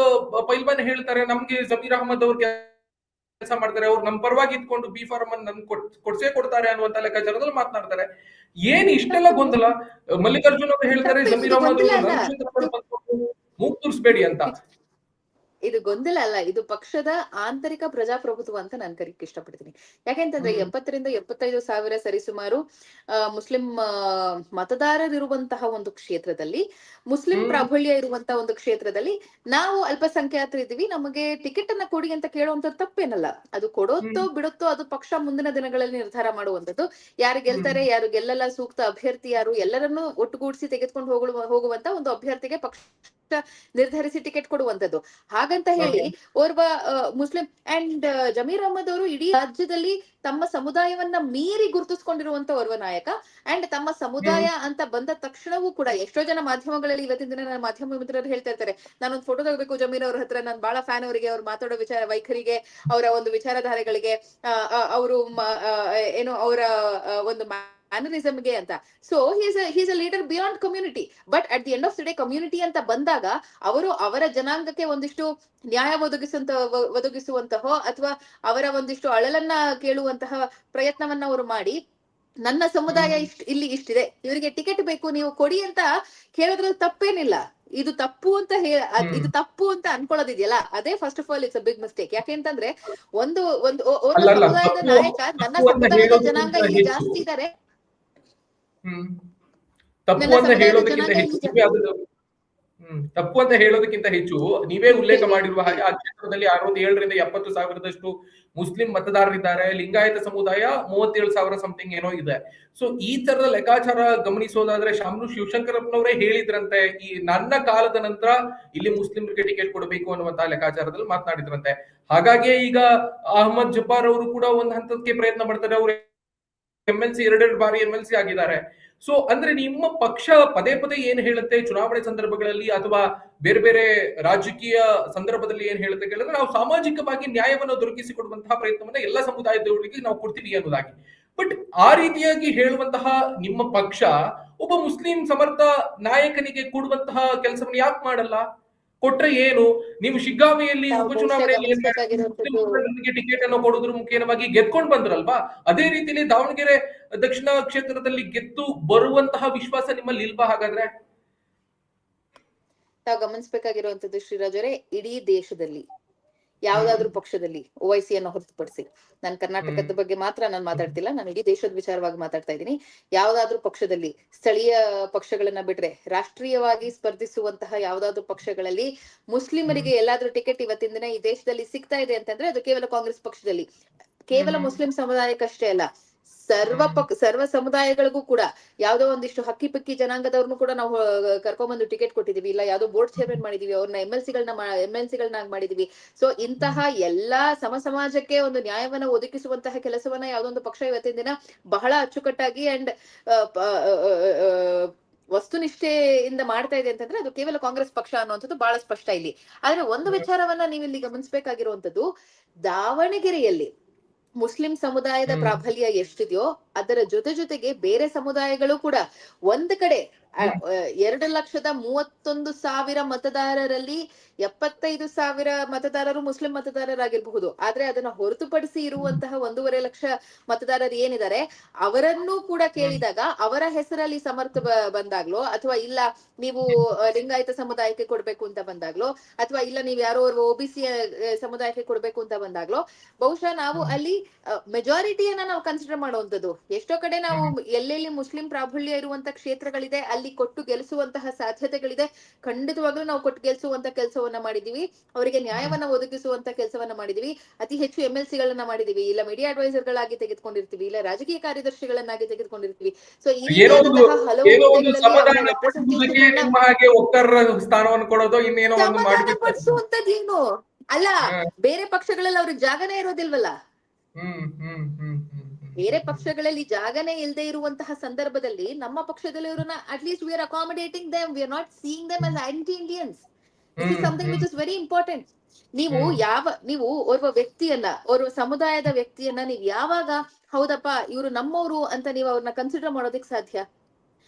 ಪೈಲ್ವಾನ್ ಹೇಳ್ತಾರೆ ನಮ್ಗೆ ಜಮೀರ್ ಅಹಮದ್ ಅವ್ರ ಕೆಲಸ ಮಾಡ್ತಾರೆ, ಅವ್ರು ನಮ್ ಪರವಾಗಿ ಇಟ್ಕೊಂಡು ಬಿ ಫಾರ್ಮ್ ಅನ್ನು ಕೊಡ್ಸೇ ಕೊಡ್ತಾರೆ ಅನ್ನುವಂತ ಲೆಕ್ಕಾಚಾರದಲ್ಲಿ ಮಾತನಾಡ್ತಾರೆ. ಏನ್ ಇಷ್ಟೆಲ್ಲ ಗೊಂದಲ? ಮಲ್ಲಿಕಾರ್ಜುನ್ ಅವರು ಹೇಳ್ತಾರೆ ಜಮೀರ್ ಅಹಮದ್ ಮೂಗ್ ತೂರಿಸ್ಬೇಡಿ ಅಂತ. ಇದು ಗೊಂದಲ ಅಲ್ಲ, ಇದು ಪಕ್ಷದ ಆಂತರಿಕ ಪ್ರಜಾಪ್ರಭುತ್ವ ಅಂತ ನಾನು ಕರೀಲಿಕ್ಕೆ ಇಷ್ಟಪಡ್ತೀನಿ. ಯಾಕೆಂತಂದ್ರೆ 70ರಿಂದ 75 ಸಾವಿರ ಸರಿಸುಮಾರು ಮುಸ್ಲಿಂ ಮತದಾರರಿರುವಂತಹ ಒಂದು ಕ್ಷೇತ್ರದಲ್ಲಿ, ಮುಸ್ಲಿಂ ಪ್ರಾಬಲ್ಯ ಇರುವಂತಹ ಒಂದು ಕ್ಷೇತ್ರದಲ್ಲಿ ನಾವು ಅಲ್ಪಸಂಖ್ಯಾತರಿದ್ದೀವಿ, ನಮಗೆ ಟಿಕೆಟ್ ಅನ್ನ ಕೊಡಿ ಅಂತ ಕೇಳುವಂತದ್ದು ತಪ್ಪೇನಲ್ಲ. ಅದು ಕೊಡೋತ್ತೋ ಬಿಡುತ್ತೋ ಅದು ಪಕ್ಷ ಮುಂದಿನ ದಿನಗಳಲ್ಲಿ ನಿರ್ಧಾರ ಮಾಡುವಂತದ್ದು. ಯಾರು ಗೆಲ್ತಾರೆ ಯಾರು ಗೆಲ್ಲಲ್ಲ, ಸೂಕ್ತ ಅಭ್ಯರ್ಥಿ ಯಾರು, ಎಲ್ಲರನ್ನೂ ಒಟ್ಟುಗೂಡಿಸಿ ತೆಗೆದುಕೊಂಡು ಹೋಗುವಂತ ಒಂದು ಅಭ್ಯರ್ಥಿಗೆ ಪಕ್ಷ ನಿರ್ಧರಿಸಿ ಟಿಕೆಟ್ ಕೊಡುವಂತದ್ದು. ಹಾಗಂತ ಹೇಳಿ ಓರ್ವ ಮುಸ್ಲಿಂ ಅಂಡ್ ಜಮೀರ್ ಅಹಮದ್ ಅವರು ಇಡೀ ರಾಜ್ಯದಲ್ಲಿ ತಮ್ಮ ಸಮುದಾಯವನ್ನ ಮೀರಿ ಗುರುತಿಸ್ಕೊಂಡಿರುವಂತ ಓರ್ವ ನಾಯಕ. ಅಂಡ್ ತಮ್ಮ ಸಮುದಾಯ ಅಂತ ಬಂದ ತಕ್ಷಣವೂ ಕೂಡ ಎಷ್ಟೋ ಜನ ಮಾಧ್ಯಮಗಳಲ್ಲಿ ಇವತ್ತಿನ ದಿನ ನನ್ನ ಮಾಧ್ಯಮ ಮಿತ್ರರು ಹೇಳ್ತಾ ಇರ್ತಾರೆ, ನಾನೊಂದು ಫೋಟೋ ತಗೋಬೇಕು ಜಮೀರ್ ಅವ್ರ ಹತ್ರ, ನಾನು ಬಹಳ ಫ್ಯಾನ್ ಅವರಿಗೆ, ಅವ್ರು ಮಾತಾಡೋ ವಿಚಾರ ವೈಖರಿಗೆ, ಅವರ ಒಂದು ವಿಚಾರಧಾರೆಗಳಿಗೆ, ಅವರು ಏನು ಅವರ ಒಂದು ಮ್ಯಾನರಿಸಮ್ಗೆ ಅಂತ. So he's a leader beyond community. But at the end of the day community ಅಂತ ಬಂದಾಗ ಅವರು ಅವರ ಜನಾಂಗಕ್ಕೆ ಒಂದಿಷ್ಟು ನ್ಯಾಯ ಒದಗಿಸುವಂತಹ ಅಥವಾ ಅವರ ಒಂದಿಷ್ಟು ಅಳಲನ್ನ ಕೇಳುವಂತಹ ಪ್ರಯತ್ನವನ್ನ ಅವರು ಮಾಡಿ, ನನ್ನ ಸಮುದಾಯ ಇಲ್ಲಿ ಇಷ್ಟಿದೆ, ಇವರಿಗೆ ಟಿಕೆಟ್ ಬೇಕು ನೀವು ಕೊಡಿ ಅಂತ ಕೇಳೋದ್ರಲ್ಲಿ ತಪ್ಪೇನಿಲ್ಲ. ಇದು ತಪ್ಪು ಅಂತ ಇದು ತಪ್ಪು ಅಂತ ಅನ್ಕೊಳ್ಳೋದಿದೆಯಲ್ಲ, ಅದೇ first of all it's a big mistake. ಯಾಕೆಂತಂದ್ರೆ ಒಂದು ಸಮುದಾಯದ ನಾಯಕ ನನ್ನ ಸಮುದಾಯದ ಜನಾಂಗ ಇಲ್ಲಿ ಜಾಸ್ತಿ ಇದ್ದಾರೆ, ತಪ್ಪು ಅಂತ ಹೇಳೋದಕ್ಕಿಂತ ಹೆಚ್ಚು ನೀವೇ ಉಲ್ಲೇಖ ಮಾಡಿರುವ ಹಾಗೆ ಆ ಕ್ಷೇತ್ರದಲ್ಲಿ 67ರಿಂದ 70 ಸಾವಿರದಷ್ಟು ಮುಸ್ಲಿಂ ಮತದಾರರಿದ್ದಾರೆ. ಲಿಂಗಾಯತ ಸಮುದಾಯ 37,000 ಸಮಥಿಂಗ್ ಏನೋ ಇದೆ. ಸೊ ಈ ತರದ ಲೆಕ್ಕಾಚಾರ ಗಮನಿಸೋದಾದ್ರೆ ಶಾಮನು ಶಿವಶಂಕರಪ್ಪನವರೇ ಹೇಳಿದ್ರಂತೆ, ಈ ನನ್ನ ಕಾಲದ ನಂತರ ಇಲ್ಲಿ ಮುಸ್ಲಿಂರಿಗೆ ಟಿಕೆಟ್ ಕೊಡಬೇಕು ಅನ್ನುವಂತಹ ಲೆಕ್ಕಾಚಾರದಲ್ಲಿ ಮಾತನಾಡಿದ್ರಂತೆ. ಹಾಗಾಗಿ ಈಗ ಅಹಮದ್ ಜಬ್ಬಾರ್ ಅವರು ಕೂಡ ಒಂದ್ ಹಂತಕ್ಕೆ ಪ್ರಯತ್ನ ಮಾಡ್ತಾರೆ. ಅವರು MLC 2 ಬಾರಿ MLC ಆಗಿದ್ದಾರೆ. ಸೊ ಅಂದ್ರೆ ನಿಮ್ಮ ಪಕ್ಷ ಪದೇ ಪದೇ ಏನ್ ಹೇಳುತ್ತೆ ಚುನಾವಣೆ ಸಂದರ್ಭಗಳಲ್ಲಿ ಅಥವಾ ಬೇರೆ ಬೇರೆ ರಾಜಕೀಯ ಸಂದರ್ಭದಲ್ಲಿ ಏನ್ ಹೇಳುತ್ತೆ ಕೇಳಿದ್ರೆ, ನಾವು ಸಾಮಾಜಿಕವಾಗಿ ನ್ಯಾಯವನ್ನು ದೊರಕಿಸಿಕೊಡುವಂತಹ ಪ್ರಯತ್ನವನ್ನ ಎಲ್ಲ ಸಮುದಾಯದವರಿಗೆ ನಾವು ಕೊಡ್ತೀವಿ ಅನ್ನೋದಾಗಿ. ಬಟ್ ಆ ರೀತಿಯಾಗಿ ಹೇಳುವಂತಹ ನಿಮ್ಮ ಪಕ್ಷ ಒಬ್ಬ ಮುಸ್ಲಿಂ ಸಮರ್ಥ ನಾಯಕನಿಗೆ ಕೊಡುವಂತಹ ಕೆಲಸವನ್ನು ಯಾಕೆ ಮಾಡಲ್ಲ? ಕೊಟ್ರೆ ಏನು? ನೀವು ಶಿಗ್ಗಾವಿಯಲ್ಲಿ ಉಪಚುನಾವಣೆಯಲ್ಲಿ ಟಿಕೆಟ್ ಅನ್ನು ಕೊಡುವುದ್ರ ಮುಖೇನವಾಗಿ ಗೆದ್ಕೊಂಡು ಬಂದ್ರಲ್ವಾ, ಅದೇ ರೀತಿಯಲ್ಲಿ ದಾವಣಗೆರೆ ದಕ್ಷಿಣ ಕ್ಷೇತ್ರದಲ್ಲಿ ಗೆದ್ದು ಬರುವಂತಹ ವಿಶ್ವಾಸ ನಿಮ್ಮಲ್ಲಿ ಇಲ್ವಾ? ಹಾಗಾದ್ರೆ ತಾವು ಗಮನಿಸಬೇಕಾಗಿರುವಂತದ್ದು ಶ್ರೀರಾಜ್ ಅವರೇ, ಇಡೀ ದೇಶದಲ್ಲಿ ಯಾವ್ದಾದ್ರು ಪಕ್ಷದಲ್ಲಿ OIC ಅನ್ನು ಹೊರತುಪಡಿಸಿ, ನಾನು ಕರ್ನಾಟಕದ ಬಗ್ಗೆ ಮಾತ್ರ ನಾನು ಮಾತಾಡ್ತಿಲ್ಲ, ನಾನು ಇಡೀ ದೇಶದ ವಿಚಾರವಾಗಿ ಮಾತಾಡ್ತಾ ಇದ್ದೀನಿ. ಯಾವ್ದಾದ್ರು ಪಕ್ಷದಲ್ಲಿ ಸ್ಥಳೀಯ ಪಕ್ಷಗಳನ್ನ ಬಿಟ್ರೆ ರಾಷ್ಟ್ರೀಯವಾಗಿ ಸ್ಪರ್ಧಿಸುವಂತಹ ಯಾವ್ದಾದ್ರು ಪಕ್ಷಗಳಲ್ಲಿ ಮುಸ್ಲಿಮರಿಗೆ ಎಲ್ಲಾದ್ರೂ ಟಿಕೆಟ್ ಇವತ್ತಿನ ದಿನ ಈ ದೇಶದಲ್ಲಿ ಸಿಗ್ತಾ ಇದೆ ಅಂತಂದ್ರೆ ಅದು ಕೇವಲ ಕಾಂಗ್ರೆಸ್ ಪಕ್ಷದಲ್ಲಿ. ಕೇವಲ ಮುಸ್ಲಿಂ ಸಮುದಾಯಕ್ಕಷ್ಟೇ ಅಲ್ಲ, ಸರ್ವ ಸಮುದಾಯಗಳಿಗೂ ಕೂಡ ಯಾವ್ದೋ ಒಂದಿಷ್ಟು ಹಕ್ಕಿ ಪಕ್ಕಿ ಜನಾಂಗದವ್ರನ್ನು ಕೂಡ ನಾವು ಕರ್ಕೊಂಡ್ಬಂದು ಟಿಕೆಟ್ ಕೊಟ್ಟಿದೀವಿ, ಇಲ್ಲ ಯಾವ್ದೋ ಬೋರ್ಡ್ ಚೇರ್ಮನ್ ಮಾಡಿದೀವಿ, ಅವ್ರನ್ನ MLC ಗಳನ್ನ ಮಾಡಿದೀವಿ. ಸೊ ಇಂತಹ ಎಲ್ಲಾ ಸಮಾಜಕ್ಕೆ ಒಂದು ನ್ಯಾಯವನ್ನ ಒದಗಿಸುವಂತಹ ಕೆಲಸವನ್ನ ಯಾವ್ದೊಂದು ಪಕ್ಷ ಇವತ್ತಿನ ದಿನ ಬಹಳ ಅಚ್ಚುಕಟ್ಟಾಗಿ ಅಂಡ್ ವಸ್ತುನಿಷ್ಠೆಯಿಂದ ಮಾಡ್ತಾ ಇದೆ ಅಂತಂದ್ರೆ ಅದು ಕೇವಲ ಕಾಂಗ್ರೆಸ್ ಪಕ್ಷ ಅನ್ನುವಂಥದ್ದು ಬಹಳ ಸ್ಪಷ್ಟ ಇಲ್ಲಿ. ಆದ್ರೆ ಒಂದು ವಿಚಾರವನ್ನ ನೀವಿಲ್ಲಿ ಗಮನಿಸಬೇಕಾಗಿರುವಂತದ್ದು, ದಾವಣಗೆರೆಯಲ್ಲಿ ಮುಸ್ಲಿಂ ಸಮುದಾಯದ ಪ್ರಾಬಲ್ಯ ಎಷ್ಟಿದೆಯೋ ಅದರ ಜೊತೆಗೆ ಬೇರೆ ಸಮುದಾಯಗಳು ಕೂಡ ಒಂದ್ ಕಡೆ 2,31,000 ಮತದಾರರಲ್ಲಿ 75,000 ಮತದಾರರು ಮುಸ್ಲಿಂ ಮತದಾರರಾಗಿರಬಹುದು. ಆದ್ರೆ ಅದನ್ನ ಹೊರತುಪಡಿಸಿ ಇರುವಂತಹ 1.5 ಲಕ್ಷ ಮತದಾರರು ಏನಿದ್ದಾರೆ ಅವರನ್ನೂ ಕೂಡ ಕೇಳಿದಾಗ ಅವರ ಹೆಸರಲ್ಲಿ ಸಮರ್ಥ ಬಂದಾಗ್ಲೋ, ಅಥವಾ ಇಲ್ಲ ನೀವು ಲಿಂಗಾಯತ ಸಮುದಾಯಕ್ಕೆ ಕೊಡ್ಬೇಕು ಅಂತ ಬಂದಾಗ್ಲೋ, ಅಥವಾ ಇಲ್ಲ ನೀವು ಯಾರೋ OBC ಸಮುದಾಯಕ್ಕೆ ಕೊಡ್ಬೇಕು ಅಂತ ಬಂದಾಗ್ಲೋ, ಬಹುಶಃ ನಾವು ಅಲ್ಲಿ ಮೆಜಾರಿಟಿಯನ್ನ ನಾವು ಕನ್ಸಿಡರ್ ಮಾಡುವಂತದ್ದು. ಎಷ್ಟೋ ಕಡೆ ನಾವು ಎಲ್ಲೆಲ್ಲಿ ಮುಸ್ಲಿಂ ಪ್ರಾಬಲ್ಯ ಇರುವಂತ ಕ್ಷೇತ್ರಗಳಿದೆ ಅಲ್ಲಿ ಅಲ್ಲಿ ಕೊಟ್ಟು ಗೆಲ್ಲಿಸುವಂತಹ ಸಾಧ್ಯತೆಗಳಿದೆ. ಖಂಡಿತವಾಗ್ಲೂ ನಾವು ಕೊಟ್ಟು ಗೆಲ್ಲಿಸುವಂತ ಕೆಲಸವನ್ನ ಮಾಡಿದೀವಿ. ಅವರಿಗೆ ನ್ಯಾಯವನ್ನ ಒದಗಿಸುವಂತ ಕೆಲಸವನ್ನ ಮಾಡಿದೀವಿ. ಅತಿ ಹೆಚ್ಚು MLC ಗಳನ್ನ ಮಾಡಿದೀವಿ, ಇಲ್ಲ ಮೀಡಿಯಾ ಅಡ್ವೈಸರ್ ಗಳಾಗಿ ತೆಗೆದುಕೊಂಡಿರ್ತೀವಿ, ಇಲ್ಲ ರಾಜಕೀಯ ಕಾರ್ಯದರ್ಶಿಗಳನ್ನಾಗಿ ತೆಗೆದುಕೊಂಡಿರ್ತೀವಿ. ಸೊ ಈ ರೀತಿಯಾದಂತಹ ಹಲವು ಹುದ್ದೆಗಳಲ್ಲಿ ಅವರ ರೆಪ್ರೆಸೆಂಟೇಷನ್ ನಿಮ್ಮ ಹಾಗೆ ಒಕ್ಕರ ಸ್ಥಾನವನ್ನು ಕೊಡೋದು ಇನ್ನೇನೋ ಒಂದು ಸಮಾಧಾನ ಪಡಿಸುವಂತದ್ದೇನು ಅಲ್ಲ. ಬೇರೆ ಪಕ್ಷಗಳಲ್ಲಿ ಅವ್ರಿಗೆ ಜಾಗನೇ ಇರೋದಿಲ್ವಲ್ಲ. ಬೇರೆ ಪಕ್ಷಗಳಲ್ಲಿ ಜಾಗನೇ ಇಲ್ಲದೆ ಇರುವಂತಹ ಸಂದರ್ಭದಲ್ಲಿ ನಮ್ಮ ಪಕ್ಷದಲ್ಲಿ ಇವ್ರನ್ನ at least we are accommodating them, we are not seeing them as anti Indians. This is something which is very important. ನೀವು ಓರ್ವ ವ್ಯಕ್ತಿಯನ್ನ, ಓರ್ವ ಸಮುದಾಯದ ವ್ಯಕ್ತಿಯನ್ನ ನೀವು ಯಾವಾಗ ಹೌದಪ್ಪ ಇವರು ನಮ್ಮವರು ಅಂತ ನೀವು ಅವ್ರನ್ನ ಕನ್ಸಿಡರ್ ಮಾಡೋದಕ್ಕೆ ಸಾಧ್ಯ?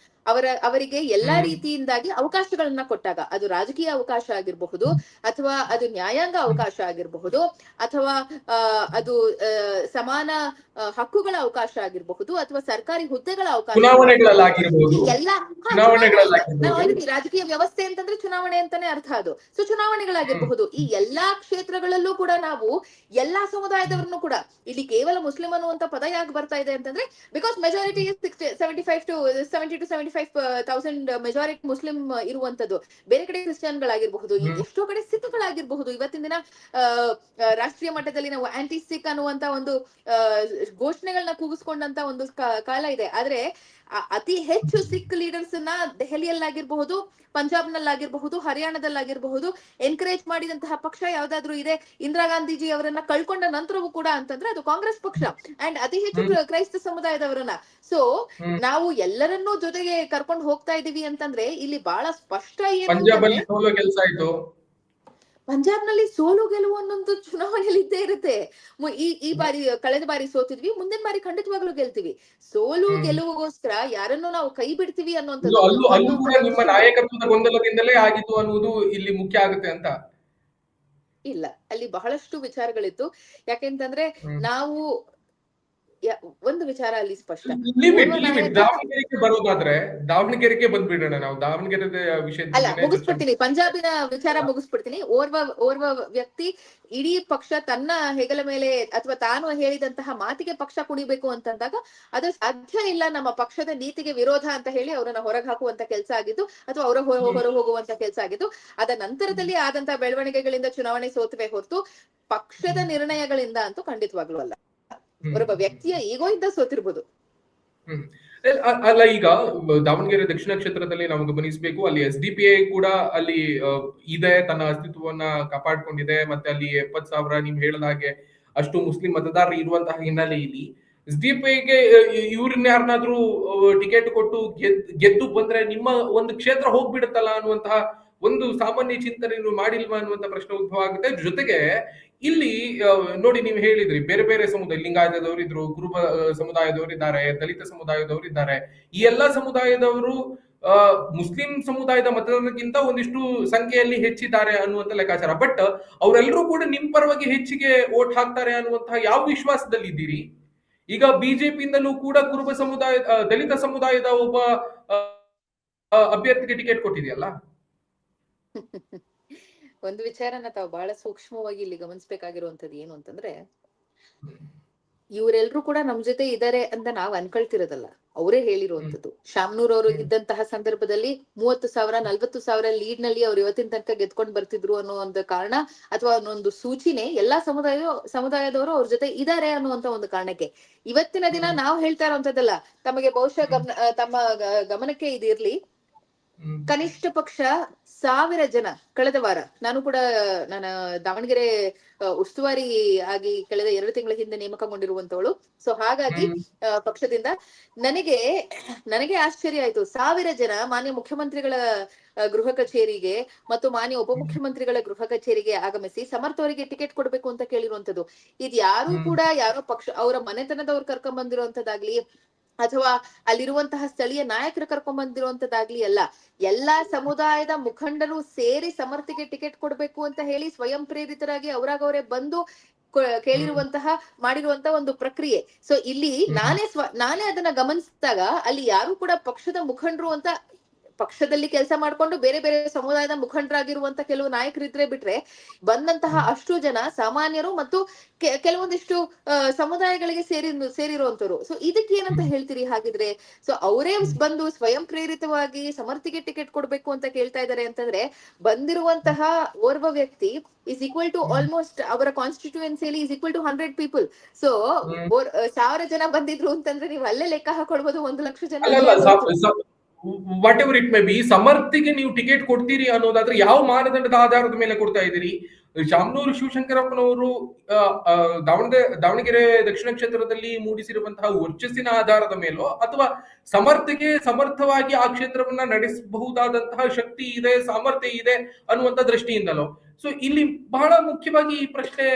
ಅವರಿಗೆ ಎಲ್ಲಾ ರೀತಿಯಿಂದಾಗಿ ಅವಕಾಶಗಳನ್ನ ಕೊಟ್ಟಾಗ, ಅದು ರಾಜಕೀಯ ಅವಕಾಶ ಆಗಿರಬಹುದು, ಅಥವಾ ಅದು ನ್ಯಾಯಾಂಗ ಅವಕಾಶ ಆಗಿರಬಹುದು, ಅಥವಾ ಅದು ಸಮಾನ ಹಕ್ಕುಗಳ ಅವಕಾಶ ಆಗಿರಬಹುದು, ಅಥವಾ ಸರ್ಕಾರಿ ಹುದ್ದೆಗಳ ಅವಕಾಶ, ರಾಜಕೀಯ ವ್ಯವಸ್ಥೆ ಅಂತಂದ್ರೆ ಚುನಾವಣೆ ಅಂತಾನೆ ಅರ್ಥ ಅದು. ಸೊ ಚುನಾವಣೆಗಳಾಗಿರಬಹುದು, ಈ ಎಲ್ಲಾ ಕ್ಷೇತ್ರಗಳಲ್ಲೂ ಕೂಡ ನಾವು ಎಲ್ಲಾ ಸಮುದಾಯದವರನ್ನು ಕೂಡ, ಇಲ್ಲಿ ಕೇವಲ ಮುಸ್ಲಿಂ ಅನ್ನುವಂತ ಪದ ಯಾಕೆ ಬರ್ತಾ ಇದೆ ಅಂತಂದ್ರೆ because majority 70 to 75,000 majority Muslim ಇರುವಂತದ್ದು. ಬೇರೆ ಕಡೆ ಕ್ರಿಶ್ಚಿಯನ್ಗಳಾಗಿರ್ಬಹುದು, ಎಷ್ಟೋ ಕಡೆ ಸಿಖ್ಗಳಾಗಿರ್ಬಹುದು. ಇವತ್ತಿನ ದಿನ ರಾಷ್ಟ್ರೀಯ ಮಟ್ಟದಲ್ಲಿ ನಾವು ಆಂಟಿ ಸಿಖ್ ಅನ್ನುವಂತ ಒಂದು ಘೋಷಣೆಗಳನ್ನ ಕೂಗಿಸ್ಕೊಂಡಂತ ಒಂದು ಕಾಲ ಇದೆ. ಆದ್ರೆ ಅತಿ ಹೆಚ್ಚು ಸಿಖ್ ಲೀಡರ್ಸ್ ನ ದೆಹಲಿಯಲ್ಲಾಗಿರ್ಬಹುದು, ಪಂಜಾಬ್ ನಲ್ಲಾಗಿರ್ಬಹುದು, ಹರಿಯಾಣದಲ್ಲಾಗಿರ್ಬಹುದು ಎನ್ಕರೇಜ್ ಮಾಡಿದಂತಹ ಪಕ್ಷ ಯಾವ್ದಾದ್ರು ಇದೆ ಇಂದಿರಾ ಗಾಂಧೀಜಿ ಅವರನ್ನ ಕಳ್ಕೊಂಡ ನಂತರವೂ ಕೂಡ ಅಂತಂದ್ರೆ ಅದು ಕಾಂಗ್ರೆಸ್ ಪಕ್ಷ. ಅಂಡ್ ಅತಿ ಹೆಚ್ಚು ಕ್ರೈಸ್ತ ಸಮುದಾಯದವರನ್ನ. ಸೊ ನಾವು ಎಲ್ಲರನ್ನೂ ಜೊತೆಗೆ ಕರ್ಕೊಂಡು ಹೋಗ್ತಾ ಇದೀವಿ ಅಂತಂದ್ರೆ ಇಲ್ಲಿ ಬಹಳ ಸ್ಪಷ್ಟ ಏನು, ಪಂಜಾಬ್ ನಲ್ಲಿ ಸೋಲು ಗೆಲುವು ಅನ್ನೊಂದು ಚುನಾವಣೆಯಲ್ಲಿ ಇದ್ದೇ ಇರುತ್ತೆ. ಈ ಬಾರಿ ಕಳೆದ ಬಾರಿ ಸೋತಿದ್ವಿ, ಮುಂದಿನ ಬಾರಿ ಖಂಡಿತವಾಗ್ಲೂ ಗೆಲ್ತೀವಿ. ಸೋಲು ಗೆಲುವಿಗೋಸ್ಕರ ಯಾರನ್ನು ನಾವು ಕೈ ಬಿಡ್ತೀವಿ ಅನ್ನುವಂಥದ್ದು ನಿಮ್ಮ ನಾಯಕತ್ವದ ಗೊಂದಲದಿಂದಲೇ ಆಗಿತ್ತು ಅನ್ನುವುದು ಇಲ್ಲಿ ಮುಖ್ಯ ಆಗುತ್ತೆ ಅಂತ ಇಲ್ಲ. ಅಲ್ಲಿ ಬಹಳಷ್ಟು ವಿಚಾರಗಳಿತ್ತು. ಯಾಕೆಂತಂದ್ರೆ ನಾವು ಒಂದು ವಿಚಾರ ಅಲ್ಲಿ ಸ್ಪಷ್ಟ, ದಾವಣಗೆರೆಗೆ ಬರೋದಾದ್ರೆ ದಾವಣಗೆರೆಗೆ ಬಂದ್ಬಿಡೋಣ. ನಾವು ದಾವಣಗೆರೆ ವಿಷಯ ಅಲ್ಲ, ಮುಗಿಸ್ಬಿಡ್ತೀನಿ, ಪಂಜಾಬಿನ ವಿಚಾರ ಮುಗಿಸ್ಬಿಡ್ತೀನಿ. ಓರ್ವ ವ್ಯಕ್ತಿ ಇಡೀ ಪಕ್ಷ ತನ್ನ ಹೆಗಲ ಮೇಲೆ ಅಥವಾ ತಾನು ಹೇಳಿದಂತಹ ಮಾತಿಗೆ ಪಕ್ಷ ಕುಣಿಬೇಕು ಅಂತಂದಾಗ ಅದು ಸಾಧ್ಯ ಇಲ್ಲ, ನಮ್ಮ ಪಕ್ಷದ ನೀತಿಗೆ ವಿರೋಧ ಅಂತ ಹೇಳಿ ಅವರನ್ನ ಹೊರಗೆ ಹಾಕುವಂತ ಕೆಲಸ ಆಗಿದ್ದು, ಅಥವಾ ಹೊರ ಹೋಗುವಂತ ಕೆಲಸ ಆಗಿದ್ದು. ಅದ ನಂತರದಲ್ಲಿ ಆದಂತಹ ಬೆಳವಣಿಗೆಗಳಿಂದ ಚುನಾವಣೆ ಸೋತುವೆ ಹೊರತು ಪಕ್ಷದ ನಿರ್ಣಯಗಳಿಂದ ಅಂತೂ ಖಂಡಿತವಾಗ್ಲೂ ಅಲ್ಲ. ಒಬ್ಬ ವ್ಯಕ್ತಿಯ ಈಗೋ ಇಂದ ಸೋತಿರ್ಬೋದು. ಅಲ್ಲ, ಈಗ ದಾವಣಗೆರೆ ದಕ್ಷಿಣ ಕ್ಷೇತ್ರದಲ್ಲಿ ನಾವು ಗಮನಿಸಬೇಕು, ಅಲ್ಲಿ SDPI ಕೂಡ ಅಲ್ಲಿ ಇದೆ, ತನ್ನ ಅಸ್ತಿತ್ವವನ್ನ ಕಾಪಾಡ್ಕೊಂಡಿದೆ. ಮತ್ತೆ ಅಲ್ಲಿ 70,000 ನೀವು ಹೇಳಿದ ಹಾಗೆ ಅಷ್ಟು ಮುಸ್ಲಿಂ ಮತದಾರರು ಇರುವಂತಹ ಹಿನ್ನೆಲೆಯಲ್ಲಿ SDPIಗೆ ಇವ್ರನ್ನ ಯಾರನ್ನಾದ್ರೂ ಟಿಕೆಟ್ ಕೊಟ್ಟು ಗೆದ್ದು ಬಂದ್ರೆ ನಿಮ್ಮ ಒಂದು ಕ್ಷೇತ್ರ ಹೋಗ್ಬಿಡುತ್ತಲ್ಲ ಅನ್ನುವಂತಹ ಒಂದು ಸಾಮಾನ್ಯ ಚಿಂತನೆ ಮಾಡಿಲ್ವಾ ಅನ್ನುವಂತ ಪ್ರಶ್ನೆ ಉದ್ಭವ ಆಗುತ್ತೆ. ಜೊತೆಗೆ ಇಲ್ಲಿ ನೋಡಿ, ನೀವು ಹೇಳಿದ್ರಿ ಬೇರೆ ಬೇರೆ ಸಮುದಾಯ, ಲಿಂಗಾಯತದವರು ಇದ್ರು, ಕುರುಬ ಸಮುದಾಯದವರು ಇದ್ದಾರೆ, ದಲಿತ ಸಮುದಾಯದವರು ಇದ್ದಾರೆ. ಈ ಎಲ್ಲಾ ಸಮುದಾಯದವರು ಮುಸ್ಲಿಂ ಸಮುದಾಯದ ಮತದಾರರಿಗಿಂತ ಒಂದಿಷ್ಟು ಸಂಖ್ಯೆಯಲ್ಲಿ ಹೆಚ್ಚಿದ್ದಾರೆ ಅನ್ನುವಂತ ಲೆಕ್ಕಾಚಾರ. ಬಟ್ ಅವರೆಲ್ಲರೂ ಕೂಡ ನಿಮ್ ಪರವಾಗಿ ಹೆಚ್ಚಿಗೆ ವೋಟ್ ಹಾಕ್ತಾರೆ ಅನ್ನುವಂತಹ ಯಾವ ವಿಶ್ವಾಸದಲ್ಲಿ ಇದ್ದೀರಿ? ಈಗ ಬಿಜೆಪಿಯಿಂದಲೂ ಕೂಡ ಕುರುಬ ಸಮುದಾಯ, ದಲಿತ ಸಮುದಾಯದ ಒಬ್ಬ ಅಭ್ಯರ್ಥಿಗೆ ಟಿಕೆಟ್ ಕೊಟ್ಟಿದೆಯಲ್ಲ. ಒಂದು ವಿಚಾರನ ತಾವು ಬಹಳ ಸೂಕ್ಷ್ಮವಾಗಿ ಇಲ್ಲಿ ಗಮನಿಸಬೇಕಾಗಿರುವಂತದ್ದು ಏನು ಅಂತಂದ್ರೆ, ಇವರೆಲ್ಲರೂ ಕೂಡ ನಮ್ ಜೊತೆ ಇದಾರೆ ಅಂತ ನಾವ್ ಅನ್ಕೊಳ್ತಿರೋದಲ್ಲ, ಅವರೇ ಹೇಳಿರುವಂತದ್ದು. ಶಾಮನೂರ್ ಅವರು ಇದ್ದಂತಹ ಸಂದರ್ಭದಲ್ಲಿ 30,000 40,000 ಲೀಡ್ ನಲ್ಲಿ ಅವ್ರು ಇವತ್ತಿನ ತನಕ ಗೆದ್ಕೊಂಡ್ ಬರ್ತಿದ್ರು ಅನ್ನೋ ಒಂದು ಕಾರಣ ಅಥವಾ ಅನ್ನೊಂದು ಸೂಚನೆ ಎಲ್ಲಾ ಸಮುದಾಯದವರು ಅವ್ರ ಜೊತೆ ಇದಾರೆ ಅನ್ನುವಂತ ಒಂದು ಕಾರಣಕ್ಕೆ ಇವತ್ತಿನ ದಿನ ನಾವು ಹೇಳ್ತಾ ಇರೋಂಥದ್ದಲ್ಲ. ತಮಗೆ ಬಹುಶಃ ತಮ್ಮ ಗಮನಕ್ಕೆ ಇದಿರ್ಲಿ, ಕನಿಷ್ಠ ಪಕ್ಷ 1,000 ಜನ ಕಳೆದ ವಾರ, ನಾನು ಕೂಡ ನನ್ನ ದಾವಣಗೆರೆ ಉಸ್ತುವಾರಿ ಆಗಿ ಕಳೆದ 2 ತಿಂಗಳ ಹಿಂದೆ ನೇಮಕಗೊಂಡಿರುವಂತವಳು. ಸೊ ಹಾಗಾಗಿ ಪಕ್ಷದಿಂದ ನನಗೆ ಆಶ್ಚರ್ಯ ಆಯ್ತು. 1,000 ಜನ ಮಾನ್ಯ ಮುಖ್ಯಮಂತ್ರಿಗಳ ಗೃಹ ಕಚೇರಿಗೆ ಮತ್ತು ಮಾನ್ಯ ಉಪಮುಖ್ಯಮಂತ್ರಿಗಳ ಗೃಹ ಕಚೇರಿಗೆ ಆಗಮಿಸಿ ಸಮರ್ಥವರಿಗೆ ಟಿಕೆಟ್ ಕೊಡ್ಬೇಕು ಅಂತ ಕೇಳಿರುವಂತದ್ದು. ಇದು ಯಾರು ಕೂಡ ಯಾರೋ ಪಕ್ಷ ಅವರ ಮನೆತನದವ್ರು ಕರ್ಕೊಂಡ್ ಬಂದಿರುವಂತದ್ದಾಗ್ಲಿ ಅಥವಾ ಅಲ್ಲಿರುವಂತಹ ಸ್ಥಳೀಯ ನಾಯಕರು ಕರ್ಕೊಂಡ್ ಬಂದಿರುವಂತದ್ದಾಗ್ಲಿ ಅಲ್ಲ, ಎಲ್ಲಾ ಸಮುದಾಯದ ಮುಖಂಡರು ಸೇರಿ ಸಮರ್ಥಿಗೆ ಟಿಕೆಟ್ ಕೊಡ್ಬೇಕು ಅಂತ ಹೇಳಿ ಸ್ವಯಂ ಪ್ರೇರಿತರಾಗಿ ಅವರಾಗವರೇ ಬಂದು ಕೇಳಿರುವಂತಹ ಮಾಡಿರುವಂತಹ ಒಂದು ಪ್ರಕ್ರಿಯೆ. ಸೊ ಇಲ್ಲಿ ನಾನೇ ಅದನ್ನ ಗಮನಿಸಿದಾಗ ಅಲ್ಲಿ ಯಾರು ಕೂಡ ಪಕ್ಷದ ಮುಖಂಡರು ಅಂತ ಪಕ್ಷದಲ್ಲಿ ಕೆಲಸ ಮಾಡ್ಕೊಂಡು ಬೇರೆ ಬೇರೆ ಸಮುದಾಯದ ಮುಖಂಡರಾಗಿರುವಂತ ಕೆಲವು ನಾಯಕರಿದ್ರೆ ಬಿಟ್ರೆ ಬಂದಂತಹ ಅಷ್ಟು ಜನ ಸಾಮಾನ್ಯರು ಮತ್ತು ಕೆಲವೊಂದಿಷ್ಟು ಸಮುದಾಯಗಳಿಗೆ ಸೇರಿರುವಂತರು. ಸೊ ಇದಕ್ಕೆ ಏನಂತ ಹೇಳ್ತೀರಿ ಹಾಗಿದ್ರೆ? ಸೊ ಅವರೇ ಬಂದು ಸ್ವಯಂ ಪ್ರೇರಿತವಾಗಿ ಸಮರ್ಥಿಗೆ ಟಿಕೆಟ್ ಕೊಡ್ಬೇಕು ಅಂತ ಕೇಳ್ತಾ ಇದ್ದಾರೆ ಅಂತಂದ್ರೆ, ಬಂದಿರುವಂತಹ ಓರ್ವ ವ್ಯಕ್ತಿ is equal to almost ಅವರ ಕಾನ್ಸ್ಟಿಟ್ಯೂಯೆನ್ಸಿಯಲ್ಲಿ is equal to 100 people. So 1000 ಜನ ಬಂದಿದ್ರು ಅಂತಂದ್ರೆ ನೀವು ಅಲ್ಲೇ ಲೆಕ್ಕ ಹಾಕೊಳ್ಬಹುದು 1,00,000 ಜನ. Whatever it may be, ಸಮರ್ಥಿಗೆ ನೀವು ಟಿಕೆಟ್ ಕೊಡ್ತೀರಿ ಅನ್ನೋದಾದ್ರೆ ಯಾವ ಮಾನದಂಡದ ಆಧಾರದ ಮೇಲೆ ಕೊಡ್ತಾ ಇದ್ದೀರಿ? ಶಾಮನೂರು ಶಿವಶಂಕರಪ್ಪನವರು ದಾವಣಗೆರೆ ದಕ್ಷಿಣ ಕ್ಷೇತ್ರದಲ್ಲಿ ಮೂಡಿಸಿರುವಂತಹ ವರ್ಚಸ್ಸಿನ ಆಧಾರದ ಮೇಲೋ ಅಥವಾ ಸಮರ್ಥಿಗೆ ಸಮರ್ಥವಾಗಿ ಆ ಕ್ಷೇತ್ರವನ್ನ ನಡೆಸಬಹುದಾದಂತಹ ಶಕ್ತಿ ಇದೆ, ಸಾಮರ್ಥ್ಯ ಇದೆ ಅನ್ನುವಂತ ದೃಷ್ಟಿಯಿಂದಲೋ? ಸೊ ಇಲ್ಲಿ ಬಹಳ ಮುಖ್ಯವಾಗಿ ಈ ಪ್ರಶ್ನೆ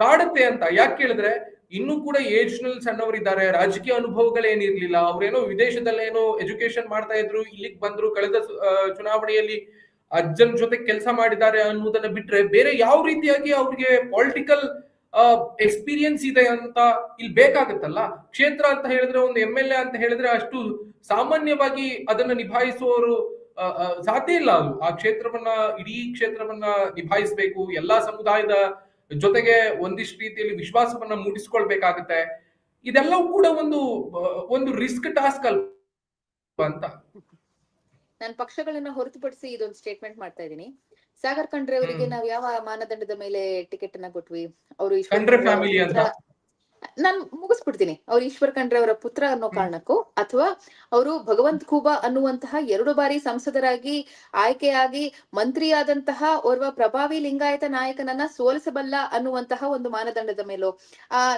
ಕಾಡುತ್ತೆ ಅಂತ ಯಾಕೆ ಕೇಳಿದ್ರೆ, ಇನ್ನೂ ಕೂಡ ಏಜ್ ನಲ್ಲಿ ಸಣ್ಣವರಿದ್ದಾರೆ, ರಾಜಕೀಯ ಅನುಭವಗಳೇನಿರ್ಲಿಲ್ಲ, ಅವ್ರೇನೋ ವಿದೇಶದಲ್ಲೇನೋ ಎಜುಕೇಶನ್ ಮಾಡ್ತಾ ಇದ್ರು, ಇಲ್ಲಿಗೆ ಬಂದ್ರು, ಕಳೆದ ಚುನಾವಣೆಯಲ್ಲಿ ಅಜ್ಜನ್ ಜೊತೆ ಕೆಲಸ ಮಾಡಿದ್ದಾರೆ ಅನ್ನೋದನ್ನ ಬಿಟ್ರೆ ಬೇರೆ ಯಾವ ರೀತಿಯಾಗಿ ಅವ್ರಿಗೆ ಪೊಲಿಟಿಕಲ್ ಎಕ್ಸ್ಪೀರಿಯನ್ಸ್ ಇದೆ ಅಂತ ಇಲ್ಲಿ ಬೇಕಾಗತ್ತಲ್ಲ. ಕ್ಷೇತ್ರ ಅಂತ ಹೇಳಿದ್ರೆ, ಒಂದು MLA ಅಂತ ಹೇಳಿದ್ರೆ ಅಷ್ಟು ಸಾಮಾನ್ಯವಾಗಿ ಅದನ್ನ ನಿಭಾಯಿಸುವವರು ಸಾಧ್ಯ ಇಲ್ಲ. ಅದು ಆ ಕ್ಷೇತ್ರವನ್ನ, ಇಡೀ ಕ್ಷೇತ್ರವನ್ನ ನಿಭಾಯಿಸಬೇಕು, ಎಲ್ಲಾ ಸಮುದಾಯದ ಜೊತೆಗೆ ಒಂದಿಷ್ಟು ರೀತಿಯಲ್ಲಿ ವಿಶ್ವಾಸವನ್ನ ಮೂಡಿಸ್ಕೊಳ್ಬೇಕಾಗತ್ತೆ. ಇದೆಲ್ಲವೂ ಕೂಡ ಒಂದು ರಿಸ್ಕ್ ಟಾಸ್ಕ್ ಅಲ್ವಾ ಅಂತ ನಾನು ಪಕ್ಷಗಳನ್ನ ಹೊರತುಪಡಿಸಿ ಇದೊಂದು ಸ್ಟೇಟ್ಮೆಂಟ್ ಮಾಡ್ತಾ ಇದ್ದೀನಿ. ಸಾಗರ್ ಖಂಡ್ರೆ ಅವರಿಗೆ ನಾವು ಯಾವ ಮಾನದಂಡದ ಮೇಲೆ ಟಿಕೆಟ್ ಅನ್ನ ಕೊಟ್ವಿ? ಅವರು ನಾನ್ ಮುಗಿಸ್ಬಿಡ್ತೀನಿ. ಅವ್ರು ಈಶ್ವರ್ ಖಂಡ್ರೆ ಅವರ ಪುತ್ರ ಅನ್ನೋ ಕಾರಣಕ್ಕೂ, ಅಥವಾ ಅವರು ಭಗವಂತ್ ಖೂಬಾ ಅನ್ನುವಂತಹ 2 ಬಾರಿ ಸಂಸದರಾಗಿ ಆಯ್ಕೆಯಾಗಿ ಮಂತ್ರಿಯಾದಂತಹ ಓರ್ವ ಪ್ರಭಾವಿ ಲಿಂಗಾಯತ ನಾಯಕನನ್ನ ಸೋಲಿಸಬಲ್ಲ ಅನ್ನುವಂತಹ ಒಂದು ಮಾನದಂಡದ ಮೇಲೂ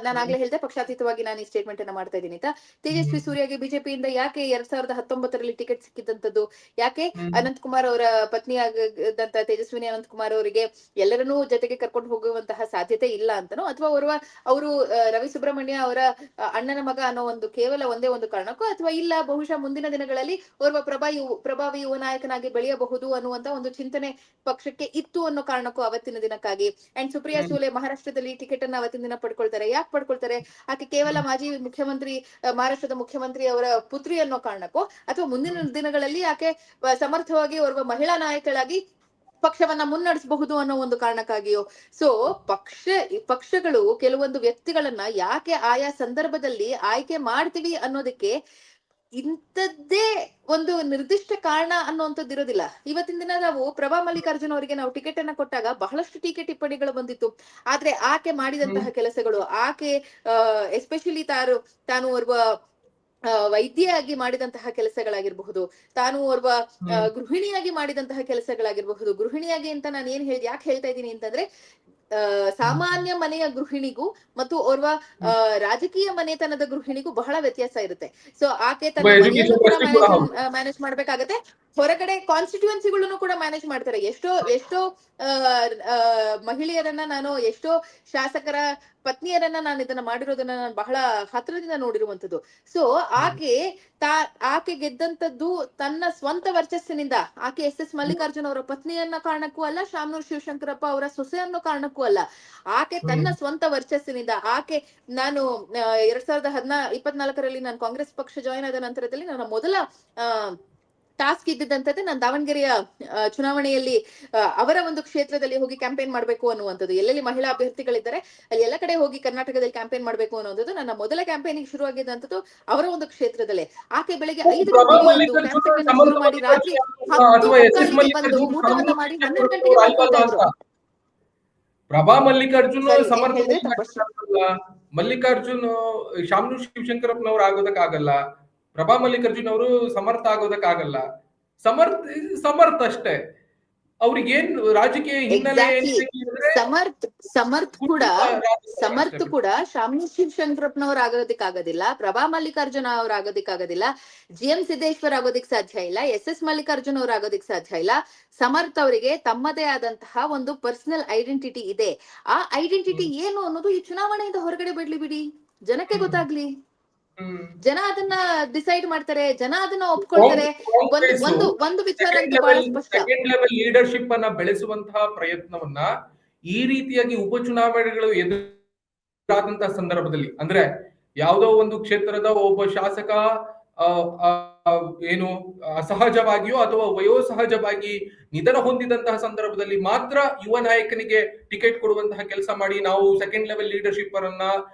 ನಾನು ಆಗ್ಲೇ ಹೇಳಿದೆ, ಪಕ್ಷಾತೀತವಾಗಿ ನಾನು ಈ ಸ್ಟೇಟ್ಮೆಂಟ್ ಅನ್ನ ಮಾಡ್ತಾ ಇದ್ದೀನಿ ಅಂತ. ತೇಜಸ್ವಿ ಸೂರ್ಯಗೆ ಬಿಜೆಪಿಯಿಂದ ಯಾಕೆ 2019ರಲ್ಲಿ ಟಿಕೆಟ್ ಸಿಕ್ಕಿದಂತದ್ದು? ಯಾಕೆ ಅನಂತಕುಮಾರ್ ಅವರ ಪತ್ನಿಯಾಗದಂತ ತೇಜಸ್ವಿನಿ ಅನಂತಕುಮಾರ್ ಅವರಿಗೆ ಎಲ್ಲರನ್ನೂ ಜೊತೆಗೆ ಕರ್ಕೊಂಡು ಹೋಗುವಂತಹ ಸಾಧ್ಯತೆ ಇಲ್ಲ ಅಂತನೋ, ಅಥವಾ ಅವರು ರವಿ ಸುಬ್ರಹ್ಮಣ್ಯ ಅವರ ಅಣ್ಣನ ಮಗ ಅನ್ನೋ ಕೇವಲ ಒಂದೇ ಒಂದು ಕಾರಣಕ್ಕೂ, ಅಥವಾ ಇಲ್ಲ ಬಹುಶಃ ಮುಂದಿನ ದಿನಗಳಲ್ಲಿ ಓರ್ವ ಪ್ರಭಾವಿ ಯುವ ನಾಯಕನಾಗಿ ಬೆಳೆಯಬಹುದು ಅನ್ನುವಂತ ಒಂದು ಚಿಂತನೆ ಪಕ್ಷಕ್ಕೆ ಇತ್ತು ಅನ್ನೋ ಕಾರಣಕ್ಕೂ ಅವತ್ತಿನ ದಿನಕ್ಕಾಗಿ. ಅಂಡ್ ಸುಪ್ರಿಯಾ ಸೂಲೆ ಮಹಾರಾಷ್ಟ್ರದಲ್ಲಿ ಟಿಕೆಟ್ ಅನ್ನ ಅವತ್ತಿನ ದಿನ ಪಡ್ಕೊಳ್ತಾರೆ. ಯಾಕೆ ಪಡ್ಕೊಳ್ತಾರೆ? ಆಕೆ ಕೇವಲ ಮಾಜಿ ಮುಖ್ಯಮಂತ್ರಿ, ಮಹಾರಾಷ್ಟ್ರದ ಮುಖ್ಯಮಂತ್ರಿ ಅವರ ಪುತ್ರಿ ಅನ್ನೋ ಕಾರಣಕ್ಕೂ, ಅಥವಾ ಮುಂದಿನ ದಿನಗಳಲ್ಲಿ ಆಕೆ ಸಮರ್ಥವಾಗಿ ಓರ್ವ ಮಹಿಳಾ ನಾಯಕಳಾಗಿ ಪಕ್ಷವನ್ನ ಮುನ್ನಡೆಸಬಹುದು ಅನ್ನೋ ಒಂದು ಕಾರಣಕ್ಕಾಗಿಯೋ? ಸೊ ಪಕ್ಷಗಳು ಕೆಲವೊಂದು ವ್ಯಕ್ತಿಗಳನ್ನ ಯಾಕೆ ಆಯಾ ಸಂದರ್ಭದಲ್ಲಿ ಆಯ್ಕೆ ಮಾಡ್ತೀವಿ ಅನ್ನೋದಕ್ಕೆ ಇಂಥದ್ದೇ ಒಂದು ನಿರ್ದಿಷ್ಟ ಕಾರಣ ಅನ್ನುವಂಥದ್ದು ಇರೋದಿಲ್ಲ. ಇವತ್ತಿನ ದಿನ ನಾವು ಪ್ರಭಾ ಮಲ್ಲಿಕಾರ್ಜುನ್ ಅವರಿಗೆ ನಾವು ಟಿಕೆಟ್ ಅನ್ನ ಕೊಟ್ಟಾಗ ಬಹಳಷ್ಟು ಟೀಕೆ ಟಿಪ್ಪಣಿಗಳು ಬಂದಿತ್ತು. ಆದ್ರೆ ಆಕೆ ಮಾಡಿದಂತಹ ಕೆಲಸಗಳು, ಆಕೆ ಎಸ್ಪೆಷಲಿ ತಾನು ಓರ್ವ ವೈದ್ಯೆಯಾಗಿ ಮಾಡಿದಂತಹ ಕೆಲಸಗಳಾಗಿರಬಹುದು, ತಾನು ಓರ್ವ ಗೃಹಿಣಿಯಾಗಿ ಮಾಡಿದಂತಹ ಕೆಲಸಗಳಾಗಿರಬಹುದು. ಗೃಹಿಣಿಯಾಗಿ ಅಂತ ನಾನು ಯಾಕೆ ಹೇಳ್ತಾ ಇದ್ದೀನಿ ಅಂತಂದ್ರೆ, ಸಾಮಾನ್ಯ ಮನೆಯ ಗೃಹಿಣಿಗೂ ಮತ್ತು ಓರ್ವ ರಾಜಕೀಯ ಮನೆತನದ ಗೃಹಿಣಿಗೂ ಬಹಳ ವ್ಯತ್ಯಾಸ ಇರುತ್ತೆ. ಸೊ ಆಕೆ ತನ್ನ ಮನೆಯನ್ನು ಕೂಡ ಮ್ಯಾನೇಜ್ ಮಾಡ್ಬೇಕಾಗತ್ತೆ, ಹೊರಗಡೆ ಕಾನ್ಸ್ಟಿಟ್ಯೂಯೆನ್ಸಿಗಳನ್ನು ಕೂಡ ಮ್ಯಾನೇಜ್ ಮಾಡ್ತಾರೆ. ಎಷ್ಟೋ ಮಹಿಳೆಯರನ್ನ ನಾನು, ಎಷ್ಟೋ ಶಾಸಕರ ಪತ್ನಿಯರನ್ನ ನಾನು ಇದನ್ನ ಮಾಡಿರೋದನ್ನ ನಾನು ಬಹಳ ಹತ್ರದಿಂದ ನೋಡಿರುವಂತದ್ದು. ಸೊ ಆಕೆ ಗೆದ್ದಂತದ್ದು ತನ್ನ ಸ್ವಂತ ವರ್ಚಸ್ಸಿನಿಂದ. ಆಕೆ SS ಮಲ್ಲಿಕಾರ್ಜುನ್ ಅವರ ಪತ್ನಿಯನ್ನ ಕಾರಣಕ್ಕೂ ಅಲ್ಲ, ಶಾಮನೂರು ಶಿವಶಂಕರಪ್ಪ ಅವರ ಸೊಸೆ ಅನ್ನೋ ಕಾರಣಕ್ಕೂ ಅಲ್ಲ. ಆಕೆ ತನ್ನ ಸ್ವಂತ ವರ್ಚಸ್ಸಿನಿಂದ. ನಾನು 2024ರಲ್ಲಿ ನಾನು ಕಾಂಗ್ರೆಸ್ ಪಕ್ಷ ಜಾಯಿನ್ ಆದ ನಂತರದಲ್ಲಿ ನನ್ನ ಮೊದಲ ಟಾಸ್ಕ್ ಇದ್ದಿದ್ದಂಥದ್ದೇ ನಾನು ದಾವಣಗೆರೆಯ ಚುನಾವಣೆಯಲ್ಲಿ ಅವರ ಒಂದು ಕ್ಷೇತ್ರದಲ್ಲಿ ಹೋಗಿ ಕ್ಯಾಂಪೇನ್ ಮಾಡ್ಬೇಕು ಅನ್ನುವಂಥದ್ದು. ಎಲ್ಲೆಲ್ಲಿ ಮಹಿಳಾ ಅಭ್ಯರ್ಥಿಗಳಿದ್ದಾರೆ ಅಲ್ಲಿ ಎಲ್ಲ ಕಡೆ ಹೋಗಿ ಕರ್ನಾಟಕದಲ್ಲಿ ಕ್ಯಾಂಪೇನ್ ಮಾಡ್ಬೇಕು ಅನ್ನೋದು ನನ್ನ ಮೊದಲ ಕ್ಯಾಂಪೇನಿಗೆ ಶುರುವಾಗಿದ್ದಂಥದ್ದು ಅವರ ಒಂದು ಕ್ಷೇತ್ರದಲ್ಲೇ. ಆಕೆ ಬೆಳಿಗ್ಗೆ 5 ಗಂಟೆಗೆ ಕ್ಯಾಂಪೇನ್ ಶುರು ಮಾಡಿ ರಾತ್ರಿ 10 ಬಂದು ಊಟವನ್ನ ಮಾಡಿ 12 ಗಂಟೆಗೆ ಮಾಡ್ಕೊಳ್ತಾ ಇದ್ರು. ಪ್ರಭಾ ಮಲ್ಲಿಕಾರ್ಜುನ್ ಮಲ್ಲಿಕಾರ್ಜುನ್ ಶಾಮನೂರು ಶಿವಶಂಕರಪ್ಪನವ್ರು ಆಗೋದಕ್ಕಾಗಲ್ಲ, ಪ್ರಭಾ ಮಲ್ಲಿಕಾರ್ಜುನ್ ಅವರು ಸಮರ್ಥ ಆಗೋದಕ್ಕಾಗಲ್ಲ. ಸಮರ್ಥ ಅಷ್ಟೇ. ಅವ್ರಿಗೇನ್ ರಾಜಕೀಯ ಹಿನ್ನೆಲೆ? ಸಮರ್ಥ ಕೂಡ ಶಾಮನೂರು ಶಿವಶಂಕರಪ್ಪನವ್ರು ಆಗೋದಕ್ಕಾಗೋದಿಲ್ಲ, ಪ್ರಭಾ ಮಲ್ಲಿಕಾರ್ಜುನ ಅವ್ರು ಆಗೋದಕ್ಕಾಗೋದಿಲ್ಲ, GM ಸಿದ್ದೇಶ್ವರ್ ಆಗೋದಿಕ್ ಸಾಧ್ಯ ಇಲ್ಲ, SS ಮಲ್ಲಿಕಾರ್ಜುನ್ ಅವ್ರು ಆಗೋದಿಕ್ ಸಾಧ್ಯ ಇಲ್ಲ. ಸಮರ್ಥ ಅವರಿಗೆ ತಮ್ಮದೇ ಆದಂತಹ ಒಂದು ಪರ್ಸನಲ್ ಐಡೆಂಟಿಟಿ ಇದೆ. ಆ ಐಡೆಂಟಿಟಿ ಏನು ಅನ್ನೋದು ಈ ಚುನಾವಣೆಯಿಂದ ಹೊರಗಡೆ ಬಿಡಿ, ಜನಕ್ಕೆ ಗೊತ್ತಾಗ್ಲಿ. ಜನ ಅದನ್ನ ಡಿಸೈಡ್ ಮಾಡ್ತಾರೆ, ಜನ ಅದನ್ನ ಒಪ್ಕೊಳ್ತಾರೆ. ಒಂದು ವಿಚಾರ ಬಹಳ ಸ್ಪಷ್ಟ, ಸೆಕೆಂಡ್ ಲೆವೆಲ್ ಲೀಡರ್ಶಿಪ್ ಅನ್ನ ಬೆಳೆಸುವಂತಹ ಪ್ರಯತ್ನವನ್ನ ಈ ರೀತಿಯಾಗಿ ಉಪಚುನಾವಣೆಗಳು ಎದುರಾದಂತಹ ಸಂದರ್ಭದಲ್ಲಿ, ಅಂದ್ರೆ ಯಾವುದೋ ಒಂದು ಕ್ಷೇತ್ರದ ಒಬ್ಬ ಶಾಸಕ ಆ, ಆ, ಏನು ಅಸಹಜವಾಗಿಯೋ ಅಥವಾ ವಯೋಸಹಜವಾಗಿ ನಿಧನ ಹೊಂದಿದಂತಹ ಸಂದರ್ಭದಲ್ಲಿ ಮಾತ್ರ ಯುವ ನಾಯಕನಿಗೆ ಟಿಕೆಟ್ ಕೊಡುವಂತಹ ಕೆಲಸ ಮಾಡಿ ನಾವು ಸೆಕೆಂಡ್ ಲೆವೆಲ್ ಲೀಡರ್ಶಿಪ್ ಅನ್ನ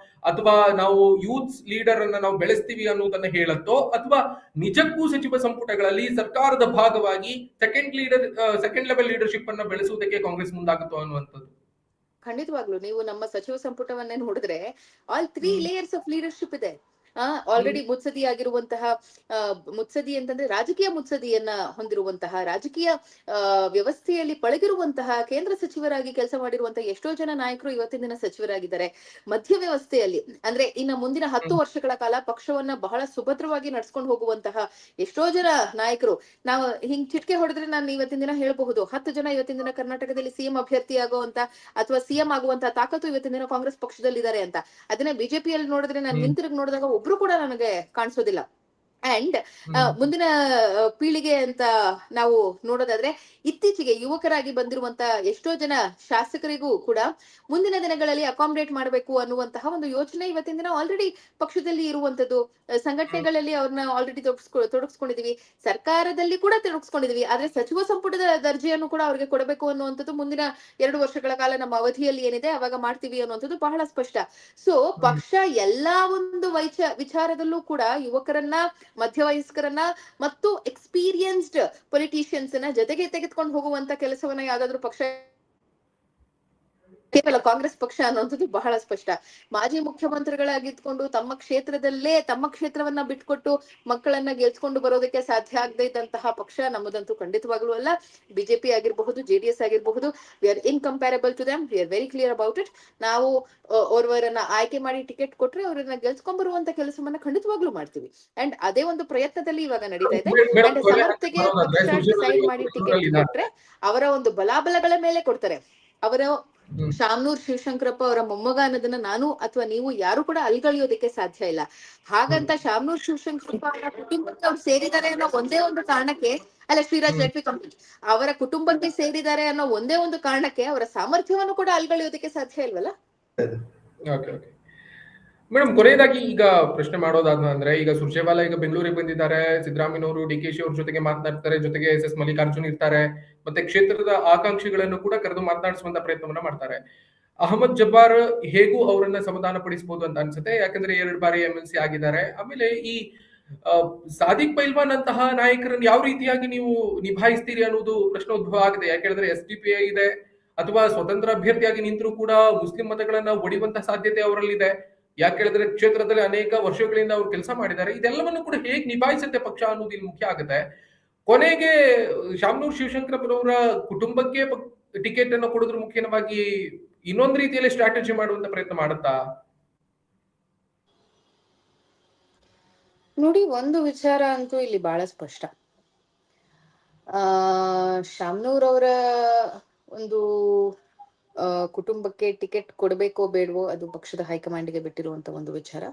ಅಥವಾ ನಾವು ಯೂತ್ ಲೀಡರ್ ಅನ್ನ ನಾವು ಬೆಳೆಸ್ತೀವಿ ಅನ್ನೋದನ್ನ ಹೇಳತ್ತೋ, ಅಥವಾ ನಿಜಕ್ಕೂ ಸಚಿವ ಸಂಪುಟಗಳಲ್ಲಿ ಸರ್ಕಾರದ ಭಾಗವಾಗಿ ಸೆಕೆಂಡ್ ಲೆವೆಲ್ ಲೀಡರ್ಶಿಪ್ ಅನ್ನ ಬೆಳೆಸುವುದಕ್ಕೆ ಕಾಂಗ್ರೆಸ್ ಮುಂದಾಗುತ್ತೋ ಅನ್ನುವಂಥದ್ದು. ಖಂಡಿತವಾಗ್ಲು ನೀವು ನಮ್ಮ ಸಚಿವ ಸಂಪುಟವನ್ನೇ ನೋಡಿದ್ರೆ ಆಲ್ 3 ಲೇಯರ್ಸ್ ಆಫ್ ಲೀಡರ್ಶಿಪ್ ಇದೆ. ಆಲ್ರೆಡಿ ಮುತ್ಸದಿ ಆಗಿರುವಂತಹ ಮುತ್ಸದಿ ಅಂತಂದ್ರೆ ರಾಜಕೀಯ ಮುತ್ಸದಿಯನ್ನ ಹೊಂದಿರುವಂತಹ, ರಾಜಕೀಯ ವ್ಯವಸ್ಥೆಯಲ್ಲಿ ಪಳಗಿರುವಂತಹ ಕೇಂದ್ರ ಸಚಿವರಾಗಿ ಕೆಲಸ ಮಾಡಿರುವಂತಹ ಎಷ್ಟೋ ಜನ ನಾಯಕರು ಇವತ್ತಿನ ದಿನ ಸಚಿವರಾಗಿದ್ದಾರೆ. ಮಧ್ಯ ವ್ಯವಸ್ಥೆಯಲ್ಲಿ ಅಂದ್ರೆ ಇನ್ನ ಮುಂದಿನ 10 ವರ್ಷಗಳ ಕಾಲ ಪಕ್ಷವನ್ನ ಬಹಳ ಸುಭದ್ರವಾಗಿ ನಡ್ಸ್ಕೊಂಡು ಹೋಗುವಂತಹ ಎಷ್ಟೋ ಜನ ನಾಯಕರು. ನಾವು ಹಿಂಗ್ ಚಿಟ್ಕೆ ಹೊಡೆದ್ರೆ ನಾನು ಇವತ್ತಿನ ದಿನ ಹೇಳ್ಬಹುದು 10 ಜನ ಇವತ್ತಿನ ದಿನ ಕರ್ನಾಟಕದಲ್ಲಿ ಸಿಎಂ ಅಭ್ಯರ್ಥಿ ಆಗುವಂತ ಅಥವಾ ಸಿಎಂ ಆಗುವಂತ ತಾಕತ್ತು ಇವತ್ತಿನ ದಿನ ಕಾಂಗ್ರೆಸ್ ಪಕ್ಷದಲ್ಲಿ ಇದ್ದಾರೆ ಅಂತ. ಅದನ್ನ ಬಿಜೆಪಿಯಲ್ಲಿ ನೋಡಿದ್ರೆ ನಾನು ಹಿಂತಿರುಗಿ ನೋಡಿದಾಗ ಒಬ್ರು ಕೂಡ ನನಗೆ ಕಾಣಿಸೋದಿಲ್ಲ. ಅಂಡ್ ಮುಂದಿನ ಪೀಳಿಗೆ ಅಂತ ನಾವು ನೋಡೋದಾದ್ರೆ ಇತ್ತೀಚೆಗೆ ಯುವಕರಾಗಿ ಬಂದಿರುವಂತ ಎಷ್ಟೋ ಜನ ಶಾಸಕರಿಗೂ ಕೂಡ ಮುಂದಿನ ದಿನಗಳಲ್ಲಿ ಅಕಾಮಿಡೇಟ್ ಮಾಡಬೇಕು ಅನ್ನುವಂತಹ ಒಂದು ಯೋಚನೆ ಇವತ್ತಿನ ದಿನ ಆಲ್ರೆಡಿ ಪಕ್ಷದಲ್ಲಿ ಇರುವಂತದ್ದು. ಸಂಘಟನೆಗಳಲ್ಲಿ ಅವ್ರನ್ನ ಆಲ್ರೆಡಿ ತೊಡಗಿಸ್ಕೊಂಡಿದೀವಿ, ಸರ್ಕಾರದಲ್ಲಿ ಕೂಡ ತೊಡಗಿಸ್ಕೊಂಡಿದೀವಿ. ಆದ್ರೆ ಸಚಿವ ಸಂಪುಟದ ದರ್ಜೆಯನ್ನು ಕೂಡ ಅವ್ರಿಗೆ ಕೊಡಬೇಕು ಅನ್ನುವಂಥದ್ದು ಮುಂದಿನ 2 ವರ್ಷಗಳ ಕಾಲ ನಮ್ಮ ಅವಧಿಯಲ್ಲಿ ಏನಿದೆ ಅವಾಗ ಮಾಡ್ತೀವಿ ಅನ್ನುವಂಥದ್ದು ಬಹಳ ಸ್ಪಷ್ಟ. ಸೊ ಪಕ್ಷ ಎಲ್ಲಾ ಒಂದು ವಿಚಾರದಲ್ಲೂ ಕೂಡ ಯುವಕರನ್ನ, ಮಧ್ಯವಯಸ್ಕರನ್ನ ಮತ್ತು ಎಕ್ಸ್ಪೀರಿಯನ್ಸ್ಡ್ ಪೊಲಿಟಿಷಿಯನ್ಸ್ ನ ಜೊತೆಗೆ ತೆಗೆದುಕೊಂಡು ಹೋಗುವಂತ ಕೆಲಸವನ್ನ ಯಾವ್ದಾದ್ರು ಪಕ್ಷ, ಕೇವಲ ಕಾಂಗ್ರೆಸ್ ಪಕ್ಷ ಅನ್ನುವಂಥದ್ದು ಬಹಳ ಸ್ಪಷ್ಟ. ಮಾಜಿ ಮುಖ್ಯಮಂತ್ರಿಗಳಾಗಿದ್ಕೊಂಡು ತಮ್ಮ ಕ್ಷೇತ್ರದಲ್ಲೇ ತಮ್ಮ ಕ್ಷೇತ್ರವನ್ನ ಬಿಟ್ಕೊಟ್ಟು ಮಕ್ಕಳನ್ನ ಗೆಲ್ಸ್ಕೊಂಡು ಬರೋದಕ್ಕೆ ಸಾಧ್ಯ ಆಗದೆ ಇದ್ದಂತಹ ಪಕ್ಷ ನಮ್ಮದಂತೂ ಖಂಡಿತವಾಗ್ಲೂ ಅಲ್ಲ. ಬಿಜೆಪಿ ಆಗಿರಬಹುದು, ಜೆಡಿಎಸ್ ಆಗಿರಬಹುದು, we are incomparable to them, we are very clear about it. ನಾವು ಓರ್ವರನ್ನ ಆಯ್ಕೆ ಮಾಡಿ ಟಿಕೆಟ್ ಕೊಟ್ರೆ ಅವರನ್ನ ಗೆಲ್ಸ್ಕೊಂಡ್ ಬರುವಂತ ಕೆಲಸವನ್ನ ಖಂಡಿತವಾಗ್ಲೂ ಮಾಡ್ತೀವಿ. ಅಂಡ್ ಅದೇ ಒಂದು ಪ್ರಯತ್ನದಲ್ಲಿ ಇವಾಗ ನಡೀತಾ ಇದೆ. ಅಂಡ್ ಸಮರ್ಥೆಗೆ ಪಕ್ಷ ಡಿಸೈಡ್ ಮಾಡಿ ಟಿಕೆಟ್ ಕೊಟ್ರೆ ಅವರ ಒಂದು ಬಲಾಬಲಗಳ ಮೇಲೆ ಕೊಡ್ತಾರೆ. ಅವರ ಶಾಮನೂರ್ ಶಿವಶಂಕರಪ್ಪ ಅವರ ಮೊಮ್ಮಗ ಅನ್ನೋದನ್ನ ನಾನು ಅಥವಾ ನೀವು ಯಾರು ಕೂಡ ಅಲ್ಗಳಿಯೋದಕ್ಕೆ ಸಾಧ್ಯ ಇಲ್ಲ. ಹಾಗಂತ ಶಾಮನೂರ್ ಶಿವಶಂಕರಪ್ಪ ಅವರ ಕುಟುಂಬಕ್ಕೆ ಅವ್ರು ಸೇರಿದ್ದಾರೆ ಅನ್ನೋ ಒಂದೇ ಒಂದು ಕಾರಣಕ್ಕೆ, ಅಲ್ಲ ಶ್ರೀರಾಜ್ ಲೆಟ್ ಮಿ ಕಂಪ್ಲೀಟ್, ಅವರ ಕುಟುಂಬಕ್ಕೆ ಸೇರಿದ್ದಾರೆ ಅನ್ನೋ ಒಂದೇ ಒಂದು ಕಾರಣಕ್ಕೆ ಅವರ ಸಾಮರ್ಥ್ಯವನ್ನು ಕೂಡ ಅಲ್ಗಳಿಯೋದಕ್ಕೆ ಸಾಧ್ಯ ಇಲ್ವಲ್ಲ. ಮೇಡಮ್, ಕೊನೆಯದಾಗಿ ಈಗ ಪ್ರಶ್ನೆ ಮಾಡೋದಾದ್ರೆ, ಈಗ ಸುರ್ಜೇವಾಲಾ ಈಗ ಬೆಂಗಳೂರಿಗೆ ಬಂದಿದ್ದಾರೆ, ಸಿದ್ದರಾಮಯ್ಯನವರು ಡಿಕೆಶಿ ಅವ್ರ ಜೊತೆಗೆ ಮಾತನಾಡ್ತಾರೆ, ಜೊತೆಗೆ ಎಸ್ ಮಲ್ಲಿಕಾರ್ಜುನ್ ಇರ್ತಾರೆ, ಮತ್ತೆ ಕ್ಷೇತ್ರದ ಆಕಾಂಕ್ಷಿಗಳನ್ನು ಕೂಡ ಕರೆದು ಮಾತನಾಡಿಸುವಂತ ಪ್ರಯತ್ನವನ್ನ ಮಾಡ್ತಾರೆ. ಅಹಮದ್ ಜಬ್ಬಾರ್ ಹೇಗೂ ಅವರನ್ನ ಸಮಾಧಾನ ಪಡಿಸಬಹುದು ಅಂತ ಅನ್ಸುತ್ತೆ, ಯಾಕಂದ್ರೆ 2 ಬಾರಿ MLC ಆಗಿದ್ದಾರೆ. ಆಮೇಲೆ ಈ ಸಾದಿಕ್ ಪೈಲ್ವಾನ್ ಅಂತಹ ನಾಯಕರನ್ನು ಯಾವ ರೀತಿಯಾಗಿ ನೀವು ನಿಭಾಯಿಸ್ತೀರಿ ಅನ್ನೋದು ಪ್ರಶ್ನೆ ಉದ್ಭವ ಆಗಿದೆ. ಯಾಕೆಂದ್ರೆ SDPI ಇದೆ, ಅಥವಾ ಸ್ವತಂತ್ರ ಅಭ್ಯರ್ಥಿಯಾಗಿ ನಿಂತರೂ ಕೂಡ ಮುಸ್ಲಿಂ ಮತಗಳನ್ನ ಒಡೆಯುವಂತಹ ಸಾಧ್ಯತೆ ಅವರಲ್ಲಿದೆ. ಯಾಕೆ ಹೇಳಿದ್ರೆ ಕ್ಷೇತ್ರದಲ್ಲಿ ಅನೇಕ ವರ್ಷಗಳಿಂದ ಅವ್ರು ಕೆಲಸ ಮಾಡಿದ್ದಾರೆ. ಇದೆಲ್ಲವನ್ನು ಕೂಡ ಹೇಗೆ ನಿಭಾಯಿಸುತ್ತೆ ಪಕ್ಷ ಅನ್ನೋದು ಇಲ್ಲಿ ಮುಖ್ಯ ಆಗುತ್ತೆ. ಕೊನೆಗೆ ಶಾಮನೂರ್ ಶಿವಶಂಕರಪ್ಪನವರ ಕುಟುಂಬಕ್ಕೆ ಟಿಕೆಟ್ ಅನ್ನು ಕೊಡೋದ್ರ ಮುಖ್ಯವಾಗಿ ಇನ್ನೊಂದು ರೀತಿಯಲ್ಲಿ ಸ್ಟ್ರಾಟಜಿ ಮಾಡುವಂತ ಪ್ರಯತ್ನ ಮಾಡುತ್ತಾ? ನೋಡಿ, ಒಂದು ವಿಚಾರ ಅಂತೂ ಇಲ್ಲಿ ಬಹಳ ಸ್ಪಷ್ಟ. ಶಾಮನೂರ್ ಅವರ ಒಂದು ಕುಟುಂಬಕ್ಕೆ ಟಿಕೆಟ್ ಕೊಡಬೇಕೋ ಬೇಡವೋ ಅದು ಪಕ್ಷದ ಹೈಕಮಾಂಡ್ಗೆ ಬಿಟ್ಟಿರುವಂತ ಒಂದು ವಿಚಾರ.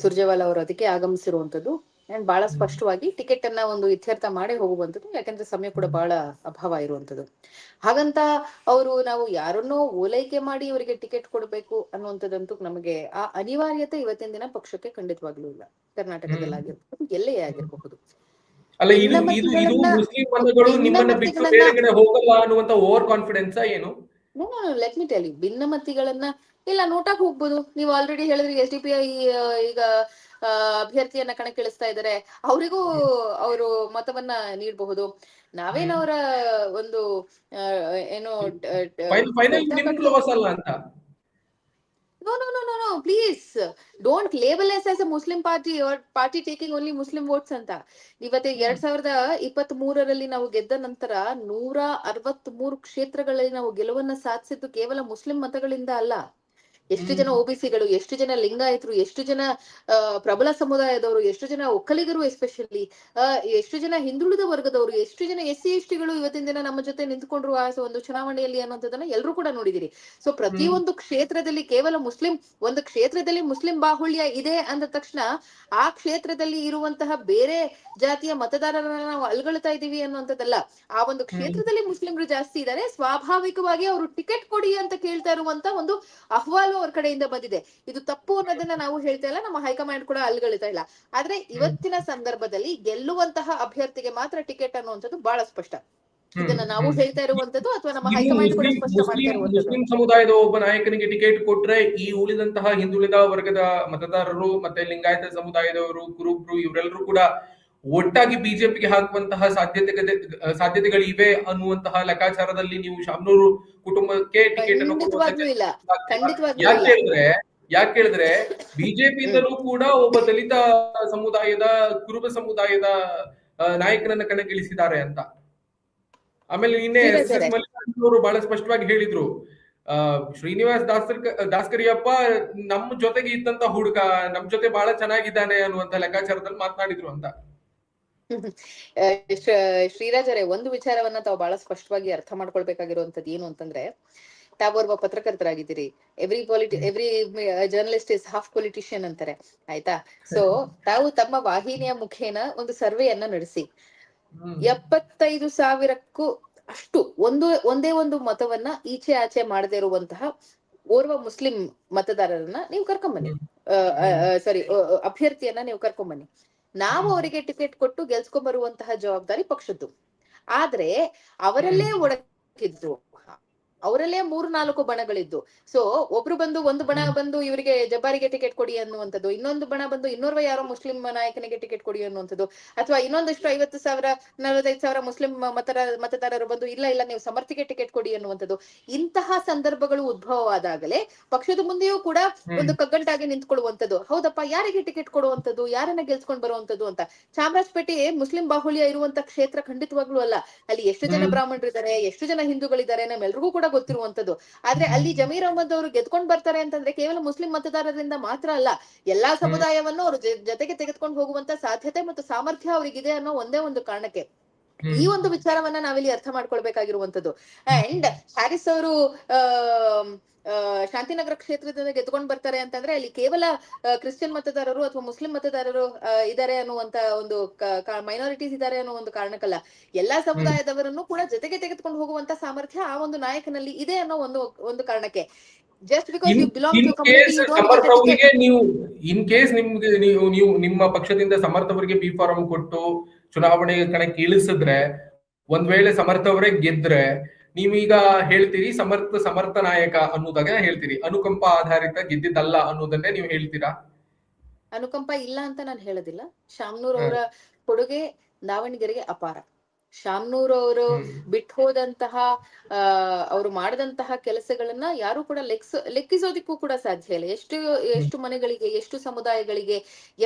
ಸುರ್ಜೇವಾಲಾ ಅವರು ಅದಕ್ಕೆ ಆಗಮಿಸಿರುವಂತದ್ದು. ಅಂಡ್ ಬಹಳ ಸ್ಪಷ್ಟವಾಗಿ ಟಿಕೆಟ್ ಅನ್ನ ಒಂದು ಇತ್ಯರ್ಥ ಮಾಡೇ ಹೋಗುವಂತದ್ದು, ಯಾಕಂದ್ರೆ ಸಮಯ ಕೂಡ ಬಹಳ ಅಭಾವ ಇರುವಂತದ್ದು. ಹಾಗಂತ ನಾವು ಯಾರನ್ನೋ ಓಲೈಕೆ ಮಾಡಿ ಅವರಿಗೆ ಟಿಕೆಟ್ ಕೊಡಬೇಕು ಅನ್ನುವಂಥದ್ದಂತೂ ನಮಗೆ ಆ ಅನಿವಾರ್ಯತೆ ಇವತ್ತಿನ ದಿನ ಪಕ್ಷಕ್ಕೆ ಖಂಡಿತವಾಗ್ಲೂ ಇಲ್ಲ. ಕರ್ನಾಟಕದಲ್ಲಾಗಿರ್ಬಹುದು, ಎಲ್ಲೇ ಆಗಿರಬಹುದು. ಅಲ್ಲ, ಇದು ಮುಸ್ಲಿಂ ಮತಗಳು ನಿಮ್ಮನ್ನ ಬಿಟ್ಟು ಬೇರೆ ಕಡೆ ಹೋಗಲ್ಲ ಅನ್ನುವಂತ ಓವರ್ ಕಾನ್ಫಿಡೆನ್ಸ್ ಏನು? ಲೆಟ್ ಮಿ ಟೆಲ್ ಯು, ಭಿನ್ನಮತಿಗಳನ್ನ ಇಲ್ಲ ನೋಟಾಕ್ ಹೋಗ್ಬೋದು. ನೀವು ಆಲ್ರೆಡಿ ಹೇಳಿದ್ರಿ SDPI ಈಗ ಅಭ್ಯರ್ಥಿಯನ್ನ ಕಣಕ್ಕಿಳಿಸ್ತಾ ಇದ್ದಾರೆ, ಅವರಿಗೂ ಅವರು ಮತವನ್ನ ನೀಡಬಹುದು. ನಾವೇನವರ ಒಂದು ಏನು No, please don't label us as a Muslim party or party taking only Muslim votes ಅಂತ. ಇವತ್ತು 2023ರಲ್ಲಿ ನಾವು ಗೆದ್ದ ನಂತರ 163 ಕ್ಷೇತ್ರಗಳಲ್ಲಿ ನಾವು ಗೆಲುವನ್ನ ಸಾಧಿಸಿದ್ದು ಕೇವಲ ಮುಸ್ಲಿಂ ಮತಗಳಿಂದ ಅಲ್ಲ. ಎಷ್ಟು ಜನ OBCಗಳು, ಎಷ್ಟು ಜನ ಲಿಂಗಾಯತರು, ಎಷ್ಟು ಜನ ಪ್ರಬಲ ಸಮುದಾಯದವರು, ಎಷ್ಟು ಜನ ಒಕ್ಕಲಿಗರು, ಎಸ್ಪೆಷಲಿ ಎಷ್ಟು ಜನ ಹಿಂದುಳಿದ ವರ್ಗದವರು, ಎಷ್ಟು ಜನ SC STಗಳು ಇವತ್ತಿನ ದಿನ ನಮ್ಮ ಜೊತೆ ನಿಂತ್ಕೊಂಡ್ರು ಆ ಒಂದು ಚುನಾವಣೆಯಲ್ಲಿ ಅನ್ನೋದನ್ನ ಎಲ್ಲರೂ ಕೂಡ ನೋಡಿದಿರಿ. ಸೊ ಪ್ರತಿಯೊಂದು ಕ್ಷೇತ್ರದಲ್ಲಿ ಕೇವಲ ಒಂದು ಕ್ಷೇತ್ರದಲ್ಲಿ ಮುಸ್ಲಿಂ ಬಾಹುಳ್ಯ ಇದೆ ಅಂದ ತಕ್ಷಣ ಆ ಕ್ಷೇತ್ರದಲ್ಲಿ ಇರುವಂತಹ ಬೇರೆ ಜಾತಿಯ ಮತದಾರರನ್ನ ನಾವು ಅಲ್ಗೊಳ್ತಾ ಇದೀವಿ ಅನ್ನುವಂಥದ್ದಲ್ಲ. ಆ ಒಂದು ಕ್ಷೇತ್ರದಲ್ಲಿ ಮುಸ್ಲಿಮರು ಜಾಸ್ತಿ ಇದ್ದಾರೆ, ಸ್ವಾಭಾವಿಕವಾಗಿ ಅವರು ಟಿಕೆಟ್ ಕೊಡಿ ಅಂತ ಕೇಳ್ತಾ ಇರುವಂತ ಒಂದು ಅಹವಾಲು ತೀರ್ಮಾನಗಳು ಅವ್ರ ಕಡೆಯಿಂದ ಬಂದಿದೆ. ಇದು ತಪ್ಪು ಅನ್ನೋದನ್ನ ನಾವು ಹೇಳ್ತಾ ಇಲ್ಲ, ನಮ್ಮ ಹೈಕಮಾಂಡ್ ಕೂಡ ಅಲ್ಗಳಿತಾ ಇಲ್ಲ. ಆದ್ರೆ ಇವತ್ತಿನ ಸಂದರ್ಭದಲ್ಲಿ ಗೆಲ್ಲುವಂತಹ ಅಭ್ಯರ್ಥಿಗೆ ಮಾತ್ರ ಟಿಕೆಟ್ ಅನ್ನುವಂಥದ್ದು ಬಹಳ ಸ್ಪಷ್ಟ. ಇದನ್ನ ನಾವು ಹೇಳ್ತಾ ಇರುವಂತದ್ದು ಅಥವಾ ನಮ್ಮ ಹೈಕಮಾಂಡ್ ಕೂಡ ಸ್ಪಷ್ಟ ಮಾಡ್ತಾ ಇರುವಂತದ್ದು. ಮುಸ್ಲಿಂ ಸಮುದಾಯದ ಒಬ್ಬ ನಾಯಕನಿಗೆ ಟಿಕೆಟ್ ಕೊಟ್ರೆ ಈ ಉಳಿದಂತಹ ಹಿಂದುಳಿದ ವರ್ಗದ ಮತದಾರರು ಮತ್ತೆ ಲಿಂಗಾಯತ ಸಮುದಾಯದವರು, ಕುರುಬ್ರು ಇವರೆಲ್ಲರೂ ಕೂಡ ಒಟ್ಟಾಗಿ ಬಿಜೆಪಿಗೆ ಹಾಕುವಂತಹ ಸಾಧ್ಯತೆಗಳಿವೆ ಅನ್ನುವಂತಹ ಲೆಕ್ಕಾಚಾರದಲ್ಲಿ ನೀವು ಶಾಮನೂರು ಕುಟುಂಬಕ್ಕೆ ಟಿಕೆಟ್ ಅನ್ನು ಖಂಡಿತವಾಗ್ಲೂ ಇಲ್ಲ, ಖಂಡಿತವಾಗ್ಲೂ ಯಾಕೆ ಹೇಳಿದ್ರೆ ಬಿಜೆಪಿಯಿಂದಲೂ ಕೂಡ ಒಬ್ಬ ದಲಿತ ಸಮುದಾಯದ, ಕುರುಬ ಸಮುದಾಯದ ನಾಯಕನನ್ನ ಕಣಕ್ಕಿಳಿಸಿದ್ದಾರೆ ಅಂತ. ಆಮೇಲೆ ನಿನ್ನೆ ಎಸ್ ಮಲ್ಲಿಕಾರ್ಜುನ್ ಅವರು ಬಹಳ ಸ್ಪಷ್ಟವಾಗಿ ಹೇಳಿದ್ರು, ಶ್ರೀನಿವಾಸ್ ದಾಸ್ಕರಿಯಪ್ಪ ನಮ್ಮ ಜೊತೆಗೆ ಇದ್ದಂತ ಹುಡುಗ ನಮ್ ಜೊತೆ ಬಹಳ ಚೆನ್ನಾಗಿದ್ದಾನೆ ಅನ್ನುವಂತ ಲೆಕ್ಕಾಚಾರದಲ್ಲಿ ಮಾತನಾಡಿದ್ರು ಅಂತ. ಶ್ರೀರಾಜರೇ, ಒಂದು ವಿಚಾರವನ್ನ ತಾವು ಬಹಳ ಸ್ಪಷ್ಟವಾಗಿ ಅರ್ಥ ಮಾಡ್ಕೊಳ್ಬೇಕಾಗಿರುವಂತದ್ದು ಏನು ಅಂತಂದ್ರೆ, ತಾವೊಬ್ಬ ಪತ್ರಕರ್ತರಾಗಿದ್ದೀರಿ. Every journalist is half politician ಅಂತಾರೆ, ಆಯ್ತಾ? ಸೊ ತಾವು ತಮ್ಮ ವಾಹಿನಿಯ ಮುಖೇನ ಒಂದು ಸರ್ವೆಯನ್ನ ನಡೆಸಿ 75,000ಕ್ಕೂ ಅಷ್ಟು ಒಂದೇ ಒಂದು ಮತವನ್ನ ಈಚೆ ಆಚೆ ಮಾಡದೇ ಇರುವಂತಹ ಓರ್ವ ಮುಸ್ಲಿಂ ಮತದಾರರನ್ನ ನೀವು ಕರ್ಕೊಂಬನ್ನಿ, ಅಭ್ಯರ್ಥಿಯನ್ನ ನೀವು ಕರ್ಕೊಂಬನ್ನಿ. ನಾವು ಅವರಿಗೆ ಟಿಕೆಟ್ ಕೊಟ್ಟು ಗೆಲ್ಸ್ಕೊಂಡ್ ಬರುವಂತಹ ಜವಾಬ್ದಾರಿ ಪಕ್ಷದ್ದು. ಆದ್ರೆ ಅವರಲ್ಲೇ ಒಡಕಿದ್ರು, ಅವರಲ್ಲೇ 3-4 ಬಣಗಳಿದ್ದು. ಸೊ ಒಬ್ರು ಬಂದು ಒಂದು ಬಣ ಬಂದು ಇವರಿಗೆ ಜಬ್ಬಾರಿಗೆ ಟಿಕೆಟ್ ಕೊಡಿ ಅನ್ನುವಂಥದ್ದು, ಇನ್ನೊಂದು ಬಣ ಬಂದು ಇನ್ನೋರ್ವ ಯಾರೋ ಮುಸ್ಲಿಂ ನಾಯಕನಿಗೆ ಟಿಕೆಟ್ ಕೊಡಿ ಅನ್ನುವಂಥದ್ದು, ಅಥವಾ ಇನ್ನೊಂದಷ್ಟು 50,000-45,000 ಮುಸ್ಲಿಂ ಮತದಾರರು ಬಂದು ಇಲ್ಲ ನೀವು ಸಮರ್ಥಿಗೆ ಟಿಕೆಟ್ ಕೊಡಿ ಅನ್ನುವಂಥದ್ದು. ಇಂತಹ ಸಂದರ್ಭಗಳು ಉದ್ಭವವಾದಾಗಲೇ ಪಕ್ಷದ ಮುಂದೆಯೂ ಕೂಡ ಒಂದು ಕಗ್ಗಂಟಾಗಿ ನಿಂತ್ಕೊಳ್ಳುವಂಥದ್ದು. ಹೌದಪ್ಪ, ಯಾರಿಗೆ ಟಿಕೆಟ್ ಕೊಡುವಂಥದ್ದು, ಯಾರನ್ನ ಗೆಲ್ಸ್ಕೊಂಡ್ ಬರುವಂಥದ್ದು ಅಂತ. ಚಾಮರಾಜಪೇಟೆ ಮುಸ್ಲಿಂ ಬಾಹುಳ್ಯ ಇರುವಂತ ಕ್ಷೇತ್ರ ಖಂಡಿತವಾಗ್ಲೂ ಅಲ್ಲ. ಅಲ್ಲಿ ಎಷ್ಟು ಜನ ಬ್ರಾಹ್ಮಣರಿದ್ದಾರೆ, ಎಷ್ಟು ಜನ ಹಿಂದೂಗಳಿದ್ದಾರೆ ನಮ್ಮೆಲ್ರಿಗೂ ಕೂಡ ಗೊತ್ತಿರುವಂತದ್ದು. ಆದ್ರೆ ಅಲ್ಲಿ ಜಮೀರ್ ಅಹಮದ್ ಅವರು ಗೆದ್ಕೊಂಡ್ ಬರ್ತಾರೆ ಅಂತಂದ್ರೆ ಕೇವಲ ಮುಸ್ಲಿಂ ಮತದಾರರಿಂದ ಮಾತ್ರ ಅಲ್ಲ, ಎಲ್ಲಾ ಸಮುದಾಯವನ್ನು ಅವರು ಜೊತೆಗೆ ತೆಗೆದುಕೊಂಡು ಹೋಗುವಂತ ಸಾಧ್ಯತೆ ಮತ್ತು ಸಾಮರ್ಥ್ಯ ಅವರಿಗಿದೆ ಅನ್ನೋ ಒಂದೇ ಒಂದು ಕಾರಣಕ್ಕೆ ಈ ಒಂದು ವಿಚಾರವನ್ನ ನಾವಿಲ್ಲಿ ಅರ್ಥ ಮಾಡ್ಕೊಳ್ಬೇಕಾಗಿರುವಂತದ್ದು. ಅಂಡ್ ಹ್ಯಾರಿಸ್ ಅವರು ಶಾಂತಿನಗರ ಕ್ಷೇತ್ರದಿಂದ ಗೆದ್ಕೊಂಡ್ ಬರ್ತಾರೆ ಅಂತಂದ್ರೆ ಅಲ್ಲಿ ಕೇವಲ ಕ್ರಿಶ್ಚಿಯನ್ ಮತದಾರರು ಅಥವಾ ಮುಸ್ಲಿಂ ಮತದಾರರು ಇದಾರೆ ಅನ್ನುವಂತ ಒಂದು ಮೈನಾರಿಟೀಸ್ ಇದಾರೆ ಅನ್ನೋ ಒಂದು ಕಾರಣಕ್ಕಲ್ಲ, ಎಲ್ಲಾ ಸಮುದಾಯದವರನ್ನು ಕೂಡ ಜೊತೆಗೆ ತೆಗೆದುಕೊಂಡು ಹೋಗುವಂತ ಸಾಮರ್ಥ್ಯ ಆ ಒಂದು ನಾಯಕನಲ್ಲಿ ಇದೆ ಅನ್ನೋ ಒಂದು ಕಾರಣಕ್ಕೆ. Just because you belong to community, ನೀವು ಇನ್ ಕೇಸ್ ನಿಮ್ಗೆ ನೀವು ನಿಮ್ಮ ಪಕ್ಷದಿಂದ ಸಮರ್ಥವರಿಗೆ ಬಿ ಫಾರಂ ಕೊಟ್ಟು ಚುನಾವಣೆ ಕಣಕ್ಕೆ ಇಳಿಸಿದ್ರೆ, ಒಂದ್ ವೇಳೆ ಸಮರ್ಥವರೇ ಗೆದ್ರೆ ನೀವೀಗ ಹೇಳ್ತೀರಿ ಸಮರ್ಥ ನಾಯಕ ಅನ್ನೋದಾಗ ಹೇಳ್ತೀರಿ, ಅನುಕಂಪ ಆಧಾರಿತ ಗೆದ್ದಿದ್ದಲ್ಲ ಅನ್ನೋದನ್ನೇ ನೀವು ಹೇಳ್ತೀರಾ? ಅನುಕಂಪ ಇಲ್ಲ ಅಂತ ನಾನು ಹೇಳೋದಿಲ್ಲ. ಶಾಮನೂರ್ ಅವರ ಕೊಡುಗೆ ದಾವಣಗೆರೆಗೆ ಅಪಾರ. ಶಾಮನೂರ್ ಅವರು ಬಿಟ್ಟು ಹೋದಂತಹ ಅವರು ಮಾಡಿದಂತಹ ಕೆಲಸಗಳನ್ನ ಯಾರು ಕೂಡ ಲೆಕ್ಕಿಸೋದಿಕ್ಕೂ ಕೂಡ ಸಾಧ್ಯ ಇಲ್ಲ. ಎಷ್ಟು ಮನೆಗಳಿಗೆ, ಎಷ್ಟು ಸಮುದಾಯಗಳಿಗೆ,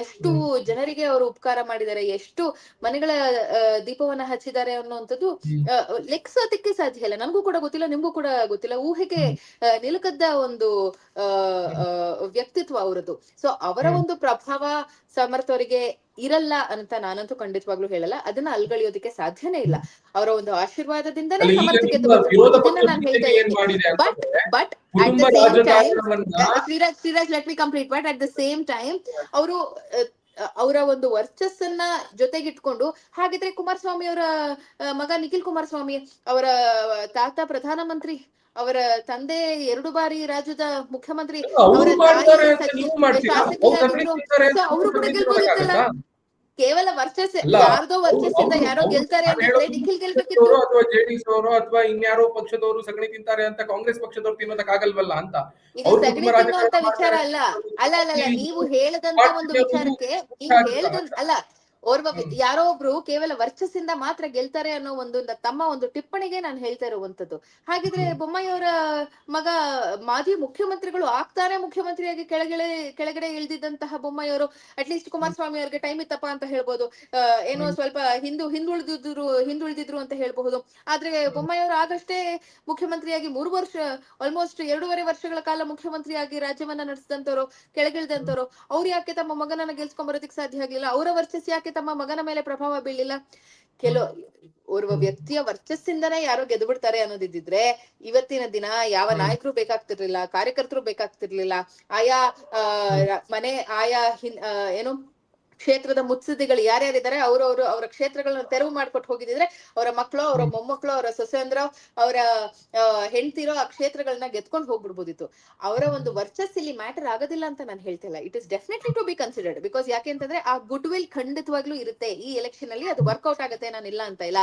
ಎಷ್ಟು ಜನರಿಗೆ ಅವರು ಉಪಕಾರ ಮಾಡಿದ್ದಾರೆ, ಎಷ್ಟು ಮನೆಗಳ ದೀಪವನ್ನ ಹಚ್ಚಿದ್ದಾರೆ ಅನ್ನುವಂಥದ್ದು ಲೆಕ್ಕಿಸೋದಕ್ಕೆ ಸಾಧ್ಯ ಇಲ್ಲ. ನನ್ಗೂ ಕೂಡ ಗೊತ್ತಿಲ್ಲ, ನಿಮ್ಗೂ ಕೂಡ ಗೊತ್ತಿಲ್ಲ. ಊಹೆಗೆ ನಿಲುಕದ್ದ ಒಂದು ವ್ಯಕ್ತಿತ್ವ ಅವರದ್ದು. ಸೊ ಅವರ ಒಂದು ಪ್ರಭಾವ ಸಮರ್ಥವರಿಗೆ ಇರಲ್ಲ ಅಂತ ನಾನಂತೂ ಖಂಡಿತವಾಗ್ಲೂ ಹೇಳಲ್ಲ. ಅದನ್ನ ಅಲ್ಗಳಿಯೋದಕ್ಕೆ ಸಾಧ್ಯನೇ ಇಲ್ಲ. ಅವರ ಒಂದು ಆಶೀರ್ವಾದದಿಂದನೇ ಸಮರ್ಥ ಗೆದ್ದು ನಾನು ಹೇಳ್ತಾ ಇದ್ದೀನಿ. But at the same time Shriraj let me complete. But at the same time ಅವರು ಅವರ ಒಂದು ವರ್ಚಸ್ಸನ್ನ ಜೊತೆಗಿಟ್ಕೊಂಡು, ಹಾಗಿದ್ರೆ ಕುಮಾರಸ್ವಾಮಿ ಅವರ ಮಗ ನಿಖಿಲ್ ಕುಮಾರಸ್ವಾಮಿ, ಅವರ ತಾತ ಪ್ರಧಾನಮಂತ್ರಿ, ಅವರ ತಂದೆ 2 ಬಾರಿ ರಾಜ್ಯದ ಮುಖ್ಯಮಂತ್ರಿ, ಅವರ ಅವರು ಕೂಡ ಗೆಲ್ಬೋದಿತ್ತಲ್ಲ. ಕೇವಲ ವರ್ಚಸ್, ಯಾರ್ದೋ ವರ್ಚಸ್ಸಿಂದ ಯಾರೋ ಗೆಲ್ತಾರೆ ಅಂದ್ರೆ ನಿಖಿಲ್ ಗೆಲ್ಬೇಕಿತ್ತು. ಅಥವಾ ಜೆಡಿಎಸ್ ಅವರು ಅಥವಾ ಇನ್ಯಾರೋ ಪಕ್ಷದವರು ಸಗಣಿ ತಿಂತಾರೆ ಅಂತ ಕಾಂಗ್ರೆಸ್ ಪಕ್ಷದವ್ರು ತಿನ್ನೋದಕ್ಕಾಗಲ್ವಲ್ಲ ಅಂತ. ಇದು ಸಗಣಿ ತಿನ್ನುವಂತ ವಿಚಾರ ಅಲ್ಲ. ನೀವು ಹೇಳದಂತ ಒಂದು ವಿಚಾರಕ್ಕೆ ಅಲ್ಲ, ಓರ್ವ ಯಾರೋ ಒಬ್ರು ಕೇವಲ ವರ್ಚಸ್ಸಿಂದ ಮಾತ್ರ ಗೆಲ್ತಾರೆ ಅನ್ನೋ ತಮ್ಮ ಒಂದು ಟಿಪ್ಪಣಿಗೆ ನಾನು ಹೇಳ್ತಾ ಇರುವಂತದ್ದು. ಹಾಗಿದ್ರೆ ಬೊಮ್ಮಾಯಿ ಅವರ ಮಗ ಮಾಜಿ ಮುಖ್ಯಮಂತ್ರಿಗಳು ಆಗ್ತಾನೆ ಮುಖ್ಯಮಂತ್ರಿಯಾಗಿ ಕೆಳಗಡೆ ಇಳಿದಿದ್ದಂತಹ ಬೊಮ್ಮಾಯಿ ಅವರು ಅಟ್ಲೀಸ್ಟ್ ಕುಮಾರಸ್ವಾಮಿ ಅವರಿಗೆ ಟೈಮ್ ಇತ್ತಪ್ಪ ಅಂತ ಹೇಳ್ಬೋದು, ಏನೋ ಸ್ವಲ್ಪ ಹಿಂದುಳಿದಿದ್ರು ಅಂತ ಹೇಳ್ಬಹುದು. ಆದ್ರೆ ಬೊಮ್ಮಾಯಿ ಅವರು ಆಗಷ್ಟೇ ಮುಖ್ಯಮಂತ್ರಿಯಾಗಿ 3 ವರ್ಷ, ಆಲ್ಮೋಸ್ಟ್ 2.5 ವರ್ಷಗಳ ಕಾಲ ಮುಖ್ಯಮಂತ್ರಿಯಾಗಿ ರಾಜ್ಯವನ್ನ ನಡೆಸಿದಂತವ್ರು, ಕೆಳಗಿಳಿದಂತವ್ರು. ಅವ್ರು ಯಾಕೆ ತಮ್ಮ ಮಗನನ್ನ ಗೆಲ್ಸ್ಕೊಂಡ್ ಬರೋದಕ್ಕೆ ಸಾಧ್ಯ ಆಗ್ಲಿಲ್ಲ? ಅವರ ವರ್ಚಸ್ ಯಾಕೆ ತಮ್ಮ ಮಗನ ಮೇಲೆ ಪ್ರಭಾವ ಬೀಳಿಲ್ಲ? ಓರ್ವ ವ್ಯಕ್ತಿಯ ವರ್ಚಸ್ಸಿಂದನೇ ಯಾರೋ ಗೆದ್ದು ಬಿಡ್ತಾರೆ ಅನ್ನೋದಿದ್ರೆ ಇವತ್ತಿನ ದಿನ ಯಾವ ನಾಯಕರು ಬೇಕಾಗ್ತಿರ್ಲಿಲ್ಲ, ಕಾರ್ಯಕರ್ತರು ಬೇಕಾಗ್ತಿರ್ಲಿಲ್ಲ. ಆಯಾ ಮನೆ, ಆಯಾ ಏನು ಕ್ಷೇತ್ರದ ಮುತ್ಸದ್ದಿಗಳು ಯಾರ್ಯಾರಿದ್ದಾರೆ ಅವರ ಕ್ಷೇತ್ರಗಳನ್ನ ತೆರವು ಮಾಡ್ಕೊಟ್ಟು ಹೋಗಿದ್ರೆ ಅವರ ಮಕ್ಕಳು, ಅವರ ಮೊಮ್ಮಕ್ಕಳು, ಅವರ ಸೊಸೆಂದ್ರ, ಅವರ ಹೆಂಡ್ತಿರೋ ಆ ಕ್ಷೇತ್ರಗಳನ್ನ ಗೆದ್ಕೊಂಡು ಹೋಗ್ಬಿಡ್ಬೋದಿತ್ತು. ಅವರ ಒಂದು ವರ್ಚಸ್ ಇಲ್ಲಿ ಮ್ಯಾಟರ್ ಆಗೋದಿಲ್ಲ ಅಂತ ನಾನು ಹೇಳ್ತಿಲ್ಲ. It is definitely to be considered. Because ಯಾಕೆ ಅಂತಂದ್ರೆ ಆ ಗುಡ್ ವಿಲ್ ಖಂಡಿತವಾಗ್ಲೂ ಇರುತ್ತೆ ಈ ಎಲೆಕ್ಷನ್ ಅಲ್ಲಿ, ಅದು ವರ್ಕೌಟ್ ಆಗುತ್ತೆ, ನಾನು ಇಲ್ಲ ಅಂತ ಇಲ್ಲ.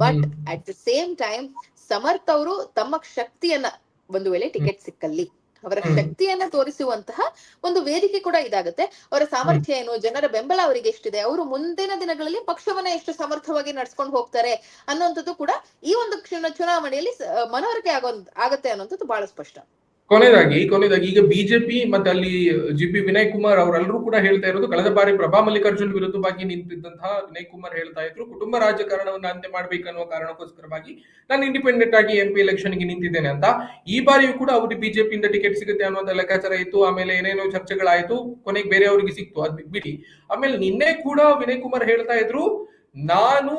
But at the same time Samarth ಅವರು ತಮ್ಮ ಶಕ್ತಿಯನ್ನ, ಒಂದು ವೇಳೆ ಟಿಕೆಟ್ ಸಿಕ್ಕಲ್ಲಿ ಅವರ ಶಕ್ತಿಯನ್ನ ತೋರಿಸುವಂತಹ ಒಂದು ವೇದಿಕೆ ಕೂಡ ಇದಾಗುತ್ತೆ. ಅವರ ಸಾಮರ್ಥ್ಯ ಏನು, ಜನರ ಬೆಂಬಲ ಅವರಿಗೆ ಎಷ್ಟಿದೆ, ಅವರು ಮುಂದಿನ ದಿನಗಳಲ್ಲಿ ಪಕ್ಷವನ್ನ ಎಷ್ಟು ಸಮರ್ಥವಾಗಿ ನಡ್ಸ್ಕೊಂಡು ಹೋಗ್ತಾರೆ ಅನ್ನುವಂಥದ್ದು ಕೂಡ ಈ ಒಂದು ಚುನಾವಣೆಯಲ್ಲಿ ಮನವರಿಕೆ ಆಗತ್ತೆ ಅನ್ನೋಂಥದ್ದು ಬಹಳ ಸ್ಪಷ್ಟ. ಕೊನೆಯದಾಗಿ ಈಗ ಬಿಜೆಪಿ ಮತ್ತೆ ಅಲ್ಲಿ ಜಿ.ಪಿ. ವಿನಯ್ ಕುಮಾರ್ ಅವರೆಲ್ಲರೂ ಕೂಡ ಹೇಳ್ತಾ ಇರೋದು, ಕಳೆದ ಬಾರಿ ಪ್ರಭಾ ಮಲ್ಲಿಕಾರ್ಜುನ್ ವಿರುದ್ಧವಾಗಿ ನಿಂತಿದ್ದಂತಹ ವಿನಯ್ ಕುಮಾರ್ ಹೇಳ್ತಾ ಇದ್ರು, ಕುಟುಂಬ ರಾಜಕಾರಣವನ್ನ ಅಂತ್ಯ ಮಾಡ್ಬೇಕನ್ನುವ ಕಾರಣಕ್ಕೋಸ್ಕರವಾಗಿ ನಾನು ಇಂಡಿಪೆಂಡೆಂಟ್ ಆಗಿ MP ಎಲೆಕ್ಷನ್ ಗೆ ನಿಂತಿದ್ದೇನೆ ಅಂತ. ಈ ಬಾರಿಯೂ ಕೂಡ ಅವ್ರಿಗೆ ಬಿಜೆಪಿಯಿಂದ ಟಿಕೆಟ್ ಸಿಗುತ್ತೆ ಅನ್ನುವಂತ ಲೆಕ್ಕಾಚಾರ ಇತ್ತು. ಆಮೇಲೆ ಏನೇನೋ ಚರ್ಚೆಗಳಾಯ್ತು, ಕೊನೆಗೆ ಬೇರೆಯವ್ರಿಗೆ ಸಿಕ್ತು, ಅದ್ ಬಿಡಿ. ಆಮೇಲೆ ನಿನ್ನೆ ಕೂಡ ವಿನಯ್ ಕುಮಾರ್ ಹೇಳ್ತಾ ಇದ್ರು, ನಾನು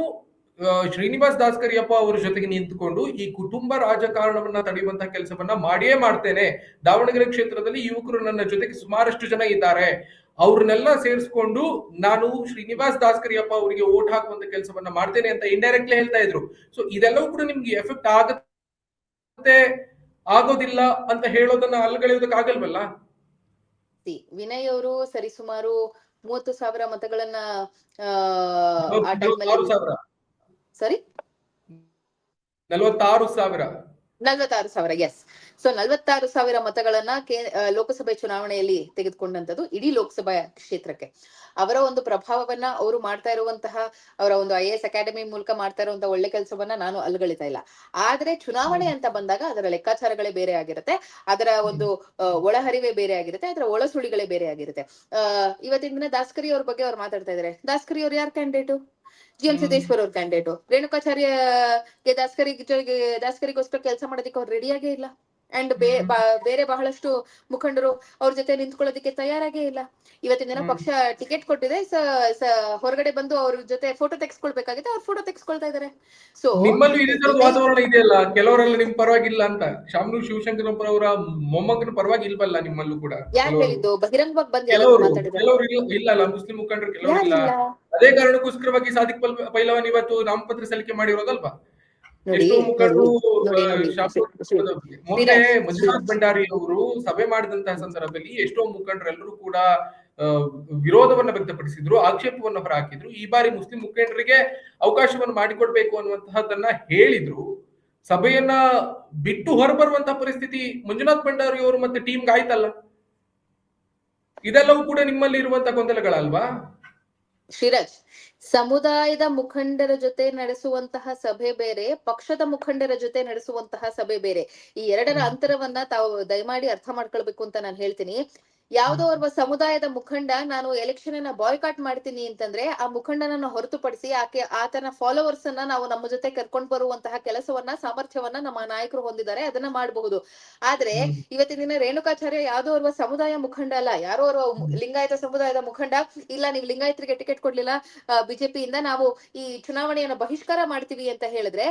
ಶ್ರೀನಿವಾಸ್ ದಾಸ್ಕರಿಯಪ್ಪ ಅವರ ಜೊತೆಗೆ ನಿಂತುಕೊಂಡು ಈ ಕುಟುಂಬ ರಾಜಕಾರಣವನ್ನ ತಡೆಯುವಂತಹ ಕೆಲಸವನ್ನ ಮಾಡಿಯೇ ಮಾಡ್ತೇನೆ. ದಾವಣಗೆರೆ ಕ್ಷೇತ್ರದಲ್ಲಿ ಯುವಕರು ನನ್ನ ಜೊತೆಗೆ ಸುಮಾರಷ್ಟು ಜನ ಇದ್ದಾರೆ, ಅವ್ರನ್ನೆಲ್ಲ ಸೇರಿಸ್ಕೊಂಡು ನಾನು ಶ್ರೀನಿವಾಸ್ ದಾಸ್ಕರಿಯಪ್ಪ ಅವರಿಗೆ ಓಟ್ ಹಾಕುವಂತ ಕೆಲಸವನ್ನ ಮಾಡ್ತೇನೆ ಅಂತ ಇಂಡೈರೆಕ್ಟ್ಲಿ ಹೇಳ್ತಾ ಇದ್ರು. ಸೊ ಇದೆಲ್ಲವೂ ಕೂಡ ನಿಮ್ಗೆ ಎಫೆಕ್ಟ್ ಆಗುತ್ತೆ ಆಗೋದಿಲ್ಲ ಅಂತ ಹೇಳೋದನ್ನ ಅಲ್ಗಳೆಯೋದಕ್ಕೆ ಆಗಲ್ವಲ್ಲ? ವಿನಯ್ ಅವರು ಸರಿಸುಮಾರು 30,000 ಮತಗಳನ್ನ ಸರಿ 46,000 ಎಸ್. ಸೊ 46,000 ಮತಗಳನ್ನ ಲೋಕಸಭೆ ಚುನಾವಣೆಯಲ್ಲಿ ತೆಗೆದುಕೊಂಡಂತದ್ದು ಇಡೀ ಲೋಕಸಭಾ ಕ್ಷೇತ್ರಕ್ಕೆ. ಅವರ ಒಂದು ಪ್ರಭಾವವನ್ನ ಅವರು ಮಾಡ್ತಾ ಇರುವಂತಹ, ಅವರ ಒಂದು IAS ಅಕಾಡೆಮಿ ಮೂಲಕ ಮಾಡ್ತಾ ಇರುವಂತಹ ಒಳ್ಳೆ ಕೆಲಸವನ್ನ ನಾನು ಅಲ್ಗಳಿತಾ ಇಲ್ಲ. ಆದ್ರೆ ಚುನಾವಣೆ ಅಂತ ಬಂದಾಗ ಅದರ ಲೆಕ್ಕಾಚಾರಗಳೇ ಬೇರೆ ಆಗಿರುತ್ತೆ, ಅದರ ಒಂದು ಒಳಹರಿವೇ ಬೇರೆ ಆಗಿರುತ್ತೆ, ಅದರ ಒಳಸುಳಿಗಳೇ ಬೇರೆ ಆಗಿರುತ್ತೆ. ಇವತ್ತಿನ ದಿನ ದಾಸ್ಕರಿ ಅವ್ರ ಬಗ್ಗೆ ಅವ್ರು ಮಾತಾಡ್ತಾ ಇದಾರೆ. ದಾಸ್ಕರಿ ಅವ್ರು ಯಾರ್ ಕ್ಯಾಂಡಿಡೇಟು? GM ಸಿದ್ದೇಶ್ವರ್ ಅವ್ರ ಕ್ಯಾಂಡಿಡೇಟು. ರೇಣುಕಾಚಾರ್ಯಗೆ ದಾಸ್ಕರಿಗೋಸ್ಕರ ಕೆಲಸ ಮಾಡೋದಕ್ಕೆ ಅವ್ರು ರೆಡಿಯಾಗೇ ಇಲ್ಲ. ಅಂಡ್ ಬೇರೆ ಬಹಳಷ್ಟು ಮುಖಂಡರು ಅವ್ರ ಜೊತೆ ನಿಂತ್ಕೊಳ್ಳೋದಕ್ಕೆ ತಯಾರಾಗೇ ಇಲ್ಲ. ಇವತ್ತಿನ ದಿನ ಪಕ್ಷ ಟಿಕೆಟ್ ಕೊಟ್ಟಿದೆ, ಹೊರಗಡೆ ಬಂದು ಅವ್ರ ಜೊತೆ ಫೋಟೋ ತೆಗೆಸ್ಕೊಳ್ಬೇಕಾಗಿದೆ, ಅವ್ರ ಫೋಟೋ ತೆಗೆಸ್ಕೊಳ್ತಾ ಇದಾರೆ. ಸೊ ನಿಮ್ಮಲ್ಲೂ ಇದೇ ತರದ ವಾತಾವರಣ ಇದೆಯಲ್ಲ, ಕೆಲವರೆಲ್ಲ ನಿಮ್ ಪರವಾಗಿಲ್ಲ ಅಂತ. ಶಾಮನೂರ್ ಶಿವಶಂಕರಪ್ಪ ಅವರ ಮೊಮ್ಮಗನ ಪರವಾಗಿ ಇಲ್ವಲ್ಲ ನಿಮ್ಮಲ್ಲೂ ಕೂಡ? ಯಾರು ಹೇಳಿದ್ದು? ಬಹಿರಂಗವಾಗಿ ಬಂದು ಕೆಲವರು ಇಲ್ಲ, ಮುಸ್ಲಿಂ ಮುಖಂಡರು ಕೆಲವರು ಇಲ್ಲ. ಅದೇ ಕಾರಣಕ್ಕೋಸ್ಕರವಾಗಿ ಸಾದಿಕ್ ಪೈಲವಾನ್ ಇವತ್ತು ನಾಮಪತ್ರ ಸಲ್ಲಿಕೆ ಮಾಡಿರೋದಲ್ವಾ? ಎಷ್ಟೋ ಮುಖಂಡರು ಮೊನ್ನೆ ಮಂಜುನಾಥ್ ಭಂಡಾರಿ ಅವರು ಸಭೆ ಮಾಡಿದಂತಹ ಸಂದರ್ಭದಲ್ಲಿ ಎಷ್ಟೋ ಮುಖಂಡರೆಲ್ಲರೂ ಕೂಡ ವಿರೋಧವನ್ನ ವ್ಯಕ್ತಪಡಿಸಿದ್ರು, ಆಕ್ಷೇಪವನ್ನ ಹೊರಹಾಕಿದ್ರು. ಈ ಬಾರಿ ಮುಸ್ಲಿಂ ಮುಖಂಡರಿಗೆ ಅವಕಾಶವನ್ನು ಮಾಡಿಕೊಡ್ಬೇಕು ಅನ್ನುವಂತಹದನ್ನ ಹೇಳಿದ್ರು. ಸಭೆಯನ್ನ ಬಿಟ್ಟು ಹೊರಬರುವಂತಹ ಪರಿಸ್ಥಿತಿ ಮಂಜುನಾಥ್ ಭಂಡಾರಿ ಅವರು ಮತ್ತೆ ಟೀಮ್ಗೆ ಆಯ್ತಲ್ಲ. ಇದೆಲ್ಲವೂ ಕೂಡ ನಿಮ್ಮಲ್ಲಿ ಇರುವಂತಹ ಗೊಂದಲಗಳಲ್ವಾ? ಶ್ರೀರಾಜ್, ಸಮುದಾಯದ ಮುಖಂಡರ ಜೊತೆ ನಡೆಸುವಂತಹ ಸಭೆ ಬೇರೆ, ಪಕ್ಷದ ಮುಖಂಡರ ಜೊತೆ ನಡೆಸುವಂತಹ ಸಭೆ ಬೇರೆ. ಈ ಎರಡರ ಅಂತರವನ್ನ ತಾವು ದಯಮಾಡಿ ಅರ್ಥ ಮಾಡ್ಕೊಳ್ಬೇಕು ಅಂತ ನಾನು ಹೇಳ್ತೀನಿ. ಯಾವುದೋ ಒಬ್ಬ ಸಮುದಾಯದ ಮುಖಂಡ ನಾನು ಎಲೆಕ್ಷನ್ ಅನ್ನ ಬಾಯ್ಕಾಟ್ ಮಾಡ್ತೀನಿ ಅಂತಂದ್ರೆ ಆ ಮುಖಂಡನನ್ನ ಹೊರತುಪಡಿಸಿ ಆತನ ಫಾಲೋವರ್ಸ್ ಅನ್ನ ನಾವು ನಮ್ಮ ಜೊತೆ ಕರ್ಕೊಂಡು ಬರುವಂತಹ ಕೆಲಸವನ್ನ, ಸಾಮರ್ಥ್ಯವನ್ನ ನಮ್ಮ ನಾಯಕರು ಹೊಂದಿದ್ದಾರೆ, ಅದನ್ನ ಮಾಡಬಹುದು. ಆದ್ರೆ ಇವತ್ತಿನ ದಿನ ರೇಣುಕಾಚಾರ್ಯ ಯಾವ್ದೋ ಒಬ್ಬ ಸಮುದಾಯ ಮುಖಂಡ ಅಲ್ಲ, ಯಾರೋ ಲಿಂಗಾಯತ ಸಮುದಾಯದ ಮುಖಂಡ. ಇಲ್ಲ, ನೀವು ಲಿಂಗಾಯತರಿಗೆ ಟಿಕೆಟ್ ಕೊಡ್ಲಿಲ್ಲ ಬಿಜೆಪಿಯಿಂದ, ನಾವು ಈ ಚುನಾವಣೆಯನ್ನ ಬಹಿಷ್ಕಾರ ಮಾಡ್ತೀವಿ ಅಂತ ಹೇಳಿದ್ರೆ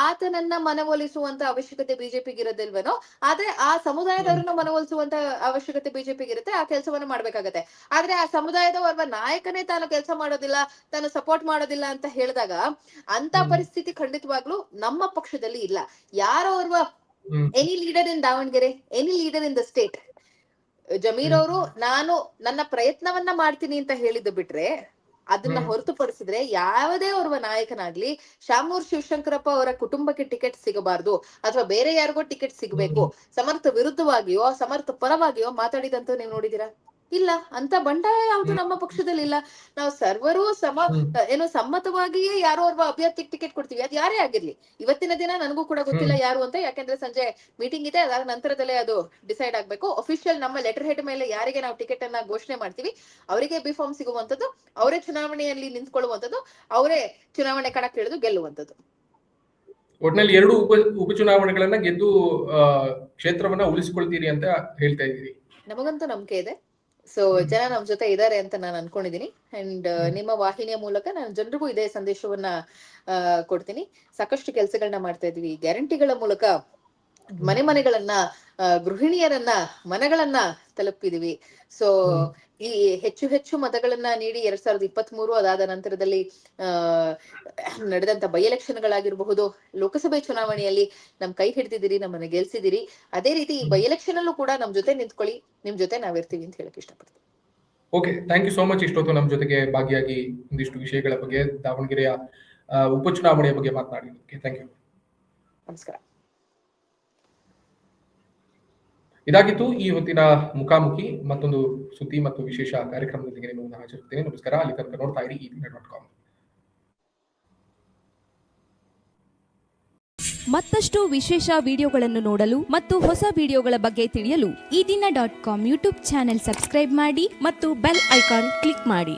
ಆತನನ್ನ ಮನವೊಲಿಸುವಂತ ಅವಶ್ಯಕತೆ ಬಿಜೆಪಿಗೆ ಇರೋದಿಲ್ವೇನೋ? ಆದ್ರೆ ಆ ಸಮುದಾಯದವರನ್ನ ಮನವೊಲಿಸುವಂತ ಅವಶ್ಯಕತೆ ಬಿಜೆಪಿಗೆ ಆ ಕೆಲಸವನ್ನ ಮಾಡ್ಬೇಕಾಗತ್ತೆ. ಆದ್ರೆ ಆ ಸಮುದಾಯದ ಒಬ್ಬ ನಾಯಕನೇ ತಾನು ಕೆಲಸ ಮಾಡೋದಿಲ್ಲ, ತಾನು ಸಪೋರ್ಟ್ ಮಾಡೋದಿಲ್ಲ ಅಂತ ಹೇಳಿದಾಗ ಅಂತ ಪರಿಸ್ಥಿತಿ ಖಂಡಿತವಾಗ್ಲೂ ನಮ್ಮ ಪಕ್ಷದಲ್ಲಿ ಇಲ್ಲ. ಯಾರೋ ಒಬ್ಬ any leader in Davanagere, any leader in the state, Zameer ಅವರು ನಾನು ನನ್ನ ಪ್ರಯತ್ನವನ್ನ ಮಾಡ್ತೀನಿ ಅಂತ ಹೇಳಿದ್ದು ಬಿಟ್ರೆ, ಅದನ್ನ ಹೊರತುಪಡಿಸಿದ್ರೆ ಯಾವುದೇ ಓರ್ವ ನಾಯಕನಾಗ್ಲಿ ಶಾಮನೂರ್ ಶಿವಶಂಕರಪ್ಪ ಅವರ ಕುಟುಂಬಕ್ಕೆ ಟಿಕೆಟ್ ಸಿಗಬಾರ್ದು ಅಥವಾ ಬೇರೆ ಯಾರಿಗೋ ಟಿಕೆಟ್ ಸಿಗಬೇಕು, ಸಮರ್ಥ ವಿರುದ್ಧವಾಗಿಯೋ ಸಮರ್ಥ ಪರವಾಗಿಯೋ ಮಾತಾಡಿದಂತ ನೀವು ನೋಡಿದೀರಾ? ಇಲ್ಲ. ಅಂತ ಬಂಡಾಯ ಯಾವ್ದು ನಮ್ಮ ಪಕ್ಷದಲ್ಲಿ ಇಲ್ಲ. ನಾವು ಸರ್ವರು ಸಮ್ಮತವಾಗಿಯೇ ಯಾರೋ ಒಬ್ಬ ಅಭ್ಯರ್ಥಿಗೆ ಟಿಕೆಟ್ ಕೊಡ್ತೀವಿ, ಅದು ಯಾರೇ ಆಗಿರ್ಲಿ. ಇವತ್ತಿನ ದಿನ ನನಗೂ ಕೂಡ ಗೊತ್ತಿಲ್ಲ ಯಾರು ಅಂತ, ಯಾಕೆಂದ್ರೆ ಸಂಜೆ ಮೀಟಿಂಗ್ ಇದೆ, ಅದಾದ ನಂತರದಲ್ಲೇ ಅದು ಡಿಸೈಡ್ ಆಗ್ಬೇಕು. ಅಫಿಷಿಯಲ್ ನಮ್ಮ ಲೆಟರ್ ಹೆಡ್ ಮೇಲೆ ಯಾರಿಗೆ ನಾವು ಟಿಕೆಟ್ ಅನ್ನ ಘೋಷಣೆ ಮಾಡ್ತೀವಿ ಅವರಿಗೆ ಬಿ ಫಾರ್ಮ್ ಸಿಗುವಂತದ್ದು, ಅವರೇ ಚುನಾವಣೆಯಲ್ಲಿ ನಿಂತ್ಕೊಳ್ಳುವಂತದ್ದು, ಅವರೇ ಚುನಾವಣೆ ಕಣಕ್ಕೆ ಇಳಿದು ಗೆಲ್ಲುವಂತದ್ದು. ಒಟ್ನಲ್ಲಿ 2 ಉಪಚುನಾವಣೆಗಳನ್ನ ಗೆದ್ದು ಕ್ಷೇತ್ರವನ್ನ ಉಳಿಸಿಕೊಳ್ತೀರಿ ಅಂತ ಹೇಳ್ತಾ ಇದ್ದೀರಿ. ನಮಗಂತೂ ನಂಬಿಕೆ ಇದೆ. ಸೊ ಜನ ನಮ್ ಜೊತೆ ಇದ್ದಾರೆ ಅಂತ ನಾನು ಅನ್ಕೊಂಡಿದೀನಿ. ಅಂಡ್ ನಿಮ್ಮ ವಾಹಿನಿಯ ಮೂಲಕ ನಾನು ಜನರಿಗೂ ಇದೇ ಸಂದೇಶವನ್ನ ಕೊಡ್ತೀನಿ. ಸಾಕಷ್ಟು ಕೆಲಸಗಳನ್ನ ಮಾಡ್ತಾ ಇದೀವಿ. ಗ್ಯಾರಂಟಿಗಳ ಮೂಲಕ ಮನೆಗಳನ್ನ, ಗೃಹಿಣಿಯರನ್ನ, ಮನೆಗಳನ್ನ ತಲುಪಿದೀವಿ. ಸೊ ಈ ಹೆಚ್ಚು ಮತಗಳನ್ನ ನೀಡಿ 2023 ಅದಾದ ನಂತರದಲ್ಲಿ ನಡೆದಂತ ಬೈ ಎಲೆಕ್ಷನ್ ಗಳಾಗಿರಬಹುದು, ಲೋಕಸಭೆ ಚುನಾವಣೆಯಲ್ಲಿ ನಮ್ ಕೈ ಹಿಡಿದಿದ್ದೀರಿ, ನಮ್ಮನ್ನ ಗೆಲ್ಸಿದಿರಿ. ಅದೇ ರೀತಿ ಈ ಬೈ ಎಲೆಕ್ಷನ್ ಅಲ್ಲೂ ಕೂಡ ನಮ್ ಜೊತೆ ನಿಂತ್ಕೊಳ್ಳಿ, ನಿಮ್ ಜೊತೆ ನಾವಿರ್ತೀವಿ ಅಂತ ಹೇಳಕ್ ಇಷ್ಟಪಡ್ತೀನಿ. Okay, thank you so much. ಇಷ್ಟೊತ್ತು ನಮ್ಮ ಜೊತೆಗೆ ಭಾಗಿಯಾಗಿ ಒಂದಿಷ್ಟು ವಿಷಯಗಳ ಬಗ್ಗೆ, ದಾವಣಗೆರೆಯ ಉಪಚುನಾವಣೆಯ ಬಗ್ಗೆ ಮಾತನಾಡಿದ್ದಕ್ಕೆ ಥ್ಯಾಂಕ್ ಯು. ನಮಸ್ಕಾರ. ಇದಾಗಿತ್ತು ಈ ಹೊತ್ತಿನ ಮುಖಾಮುಖಿ. ಮತ್ತೊಂದು ಸುದ್ದಿ ಮತ್ತು ವಿಶೇಷ ಕಾರ್ಯಕ್ರಮದೊಂದಿಗೆ ನಿಮ್ಮನ್ನು ಹಾಜರಿರ್ತೇನೆ. ನಮಸ್ಕಾರ. ಅಲ್ಲಿ ತನಕ ನೋಡ್ತಾ ಇರಿ eDina.com. ಮತ್ತಷ್ಟು ವಿಶೇಷ ವಿಡಿಯೋಗಳನ್ನು ನೋಡಲು ಮತ್ತು ಹೊಸ ವಿಡಿಯೋಗಳ ಬಗ್ಗೆ ತಿಳಿಯಲು eDina.com ಯೂಟ್ಯೂಬ್ ಚಾನೆಲ್ ಸಬ್ಸ್ಕ್ರೈಬ್ ಮಾಡಿ ಮತ್ತು ಬೆಲ್ ಐಕಾನ್ ಕ್ಲಿಕ್ ಮಾಡಿ.